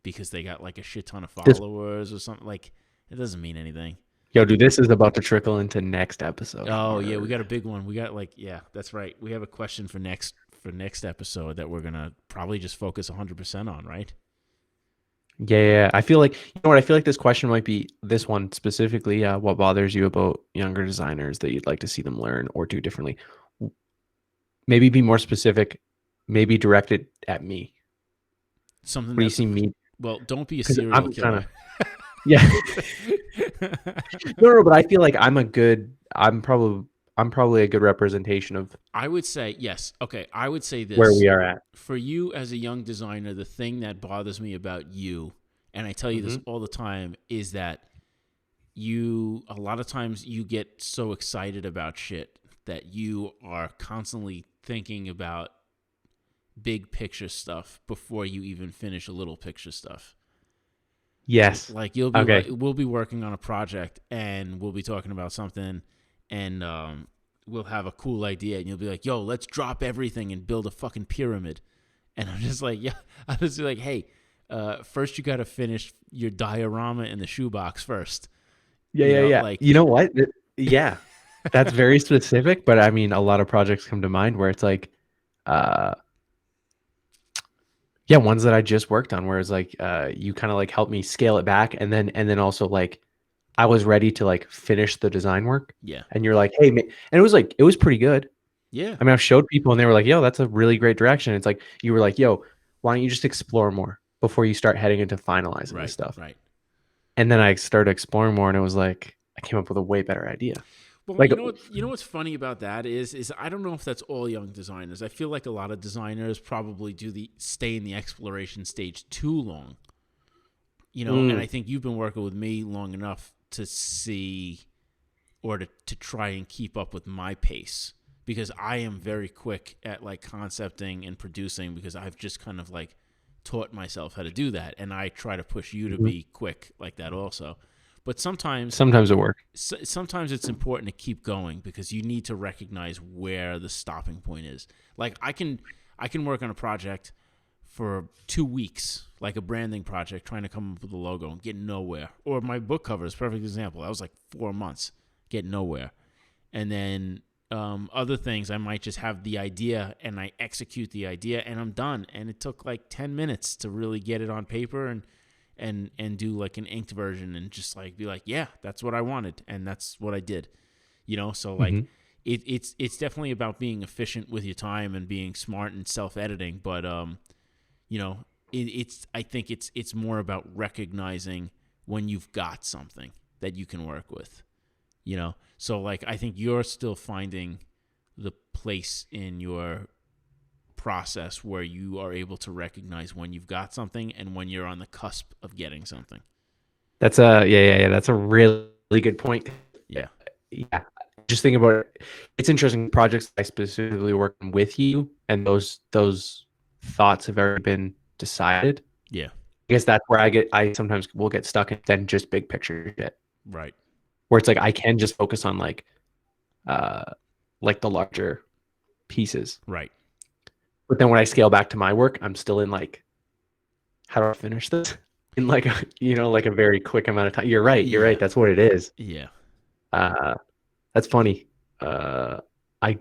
A: because they got like a shit ton of
B: This,
A: followers or something. Like it doesn't mean anything.
B: yo, dude, this is about to trickle into next episode.
A: Oh yeah, we
B: Hard.
A: got a big one. We got like, yeah, that's right. We have a question for next episode that we're gonna probably just focus 100% on, right?
B: Yeah. I feel like, you know what? I feel like this question might be this one specifically. What bothers you about younger designers that you'd like to see them learn or do differently? Maybe be more specific. Maybe direct it at me.
A: Something
B: When you
A: that's
B: see me,
A: well, don't be a
B: because
A: serial
B: I'm kind
A: killer.
B: of, yeah. No, but I feel like I'm probably a good representation of
A: I would say yes. Okay, I would say
B: where
A: this.
B: we are at.
A: For you as a young designer, the thing that bothers me about you, and I tell you this
B: Mm-hmm.
A: all the time, is that a lot of times you get so excited about shit that you are constantly thinking about big picture stuff before you even finish a little picture stuff.
B: Yes.
A: Like you'll be like,
B: Okay.
A: we'll be working on a project and we'll be talking about something, and we'll have a cool idea, and you'll be like, yo, let's drop everything and build a fucking pyramid. And I'm just like, yeah, I'm just like, hey, first you got to finish your diorama in the shoebox first.
B: Yeah.
A: Like,
B: You know what? Yeah, that's very specific, but I mean, a lot of projects come to mind where it's like, uh, yeah, ones that I just worked on where it's like, you kind of like helped me scale it back, and then also like, I was ready to like finish the design work,
A: yeah,
B: and you're like, hey, and it was pretty good.
A: yeah,
B: I mean, I've showed people and they were like, yo, that's a really great direction. It's like, you were like, yo, why don't you just explore more before you start heading into finalizing this
A: right,
B: stuff?
A: right.
B: And then I started exploring more and it was like, I came up with a way better idea.
A: Well,
B: Like,
A: what's funny about that is I don't know if that's all young designers. I feel like a lot of designers probably stay in the exploration stage too long. And I
B: mm,
A: think you've been working with me long enough to see, or to try and keep up with my pace, because I am very quick at like concepting and producing, because I've just kind of like taught myself how to do that, and I try to push you to
B: mhm.
A: be quick like that also. But sometimes
B: Sometimes it works.
A: sometimes it's important to keep going, because you need to recognize where the stopping point is. Like I can work on a project for 2 weeks, like a branding project, trying to come up with a logo and get nowhere. Or my book cover is a perfect example. That was like 4 months, get nowhere. And then other things, I might just have the idea and I execute the idea and I'm done. And it took like 10 minutes to really get it on paper and do like an inked version, and just like be like, yeah, that's what I wanted and that's what I did. So like
B: Hmm.
A: it's definitely about being efficient with your time and being smart and self-editing, but you know, I think it's more about recognizing when you've got something that you can work with. So like I think you're still finding the place in your process where you are able to recognize when you've got something and when you're on the cusp of getting something.
B: That's a, yeah. That's a really good point.
A: Yeah.
B: Yeah. Just think about it. It's interesting projects I specifically work on with you, and those thoughts have already been decided.
A: Yeah.
B: I guess that's where I sometimes will get stuck in then just big picture shit.
A: Right.
B: Where it's like I can just focus on uh like the larger pieces.
A: Right.
B: But then when I scale back to my work, I'm still in like, how do I finish this? In like a, like a very quick amount of time. You're right. You're
A: Yeah.
B: right. That's what it is.
A: Yeah.
B: Uh that's funny. I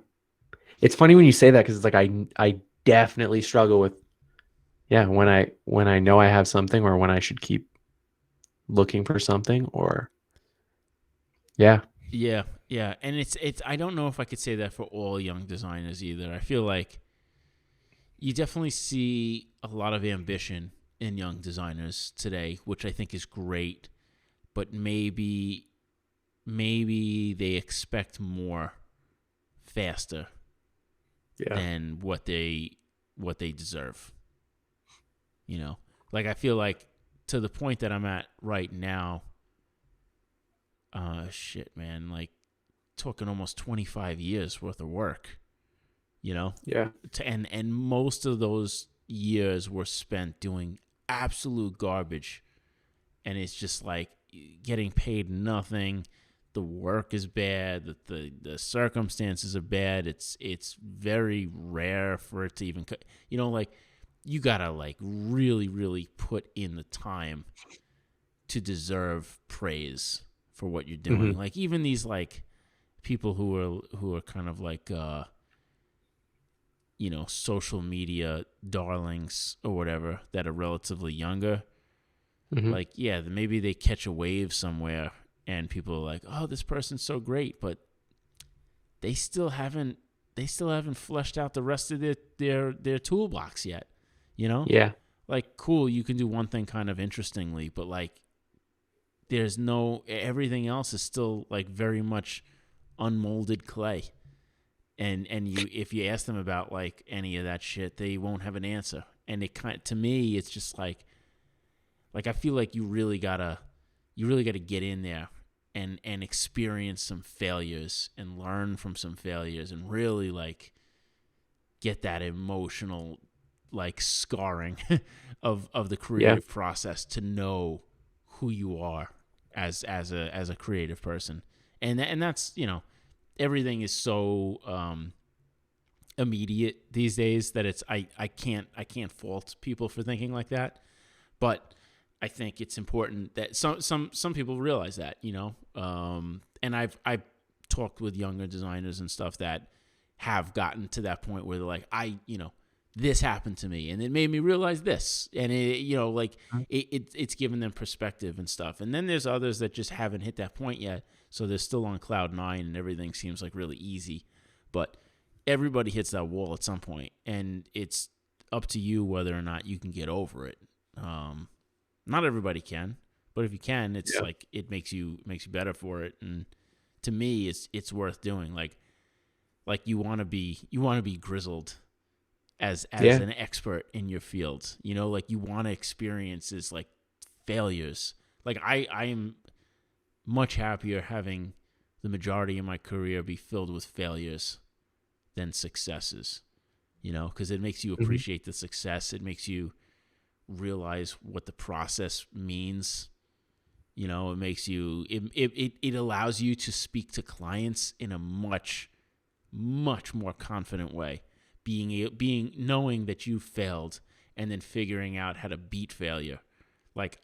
B: It's funny when you say that because it's like I definitely struggle with Yeah, when I know I have something, or when I should keep looking for something, or yeah.
A: Yeah, yeah, and it's. I don't know if I could say that for all young designers either. I feel like you definitely see a lot of ambition in young designers today, which I think is great. But maybe they expect more faster
B: Yeah.
A: than what they deserve. You know, like I feel like to the point that I'm at right now. Shit, man, like talking almost 25 years worth of work. You know,
B: Yeah.
A: and most of those years were spent doing absolute garbage, and it's just like getting paid nothing. The work is bad. The circumstances are bad. It's very rare for it to even, like you gotta like really put in the time to deserve praise for what you're doing.
B: Hmm.
A: Like even these like people who are kind of like social media darlings or whatever that are relatively younger.
B: Hmm.
A: Like, yeah, maybe they catch a wave somewhere and people are like, "Oh, this person's so great," but they still haven't fleshed out the rest of their toolbox yet. You know,
B: Yeah.
A: like cool, you can do one thing kind of interestingly, but like there's no everything else is still like very much unmolded clay. And you if you ask them about like any of that shit, they won't have an answer. And it kind to me, it's just like I feel like you really gotta get in there and experience some failures and learn from some failures and really like get that emotional like scarring of the
B: Yeah.
A: creative process to know who you are as a creative person. And that's everything is so immediate these days that it's I can't fault people for thinking like that, but I think it's important that some people realize that, and I've talked with younger designers and stuff that have gotten to that point where they're like, this happened to me and it made me realize this, and it's given them perspective and stuff. And then there's others that just haven't hit that point yet, so they're still on cloud nine and everything seems like really easy. But everybody hits that wall at some point, and it's up to you whether or not you can get over it. Not everybody can, but if you can, it's
B: Yeah.
A: like it makes you better for it. And to me, it's worth doing. Like you want to be grizzled as
B: Yeah.
A: an expert in your field. Like you want to experience is like failures. Like I am much happier having the majority of my career be filled with failures than successes. Because it makes you
B: Hmm.
A: appreciate the success. It makes you realize what the process means. It makes you it allows you to speak to clients in a much more confident way, being knowing that you failed and then figuring out how to beat failure. Like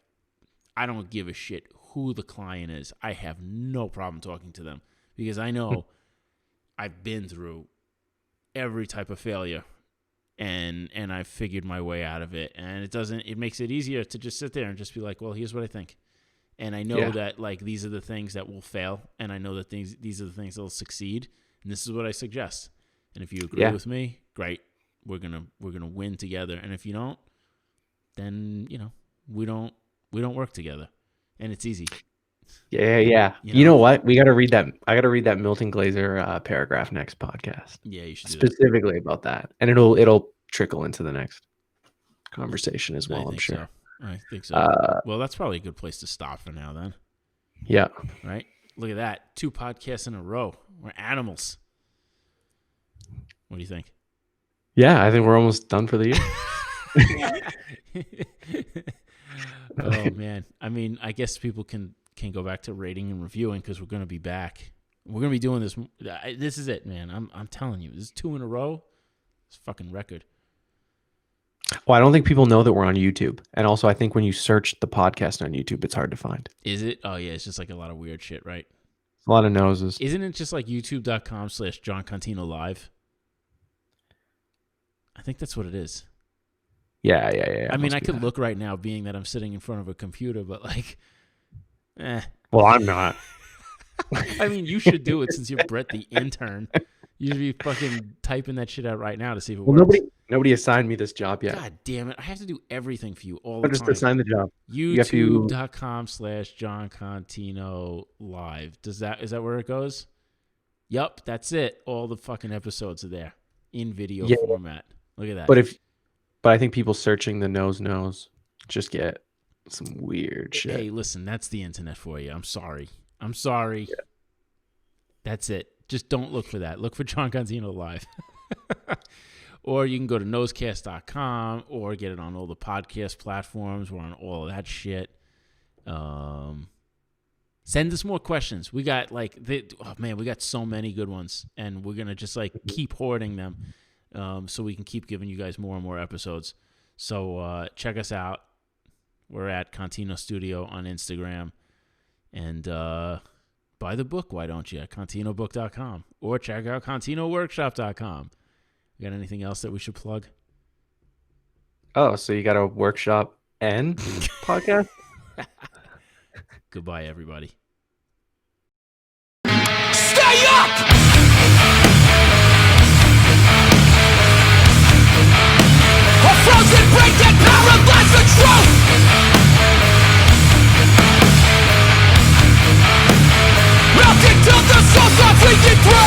A: I don't give a shit who the client is. I have no problem talking to them because I know I've been through every type of failure, and I've figured my way out of it. And it makes it easier to just sit there and just be like, well, here's what I think. And I know
B: Yeah.
A: that like these are the things that will fail, and I know that these are the things that will succeed, and this is what I suggest. And if you agree
B: Yeah.
A: with me, great. We're gonna win together. And if you don't, then we don't we don't work together, and it's easy.
B: Yeah. Yeah.
A: You
B: You
A: know?
B: know what? We got to read that. I got to read that Milton Glaser paragraph next podcast,
A: Yeah, you should do that.
B: specifically about that, and it'll trickle into the next conversation as
A: I
B: well, I'm
A: think so.
B: sure.
A: I think so.
B: Uh,
A: Well, that's probably a good place to stop for now, then.
B: yeah.
A: Right? Look at that. 2 podcasts in a row. We're animals. What do you think?
B: Yeah, I think we're almost done for the year.
A: Oh man. I mean, I guess people can go back to rating and reviewing because we're going to be back. We're going to be doing this. This is it, man. I'm telling you. This is 2 in a row. It's a fucking record.
B: Well, I don't think people know that we're on YouTube. And also, I think when you search the podcast on YouTube, it's hard to find.
A: Is it? Oh yeah, it's just like a lot of weird shit, right?
B: A lot of noses.
A: Isn't it just like youtube.com/John Contino Live? I think that's what it is.
B: Yeah.
A: I mean,
B: most
A: I
B: people
A: could
B: have.
A: look right now, being that I'm sitting in front of a computer, but like,
B: Well, I'm not.
A: I mean, you should do it since you're Brett the intern. You should be fucking typing that shit out right now to see if it
B: Well,
A: works.
B: nobody assigned me this job yet.
A: God damn it. I have to do everything for you all
B: Or
A: the
B: just
A: time.
B: assign the job. You have to.
A: YouTube.com/John Contino live. Is that where it goes? Yup, that's it. All the fucking episodes are there in video format. Look at that.
B: But I think people searching the knows just get some weird shit.
A: Hey, listen, that's the internet for you. I'm sorry. Yeah. That's it. Just don't look for that. Look for John Contino live. Or you can go to nosecast.com or get it on all the podcast platforms. We're on all of that shit. Send us more questions. We got we got so many good ones, and we're gonna just keep hoarding them, so we can keep giving you guys more and more episodes. So check us out. We're at Contino Studio on Instagram, and buy the book. Why don't you at CantinoBook.com or check out CantinoWorkshop.com. You got anything else that we should plug?
B: Oh, so you got a workshop and podcast?
A: Goodbye, everybody.
C: Stay up! A frozen break that paralyzed the truth! Melting till the soul's not breathing through!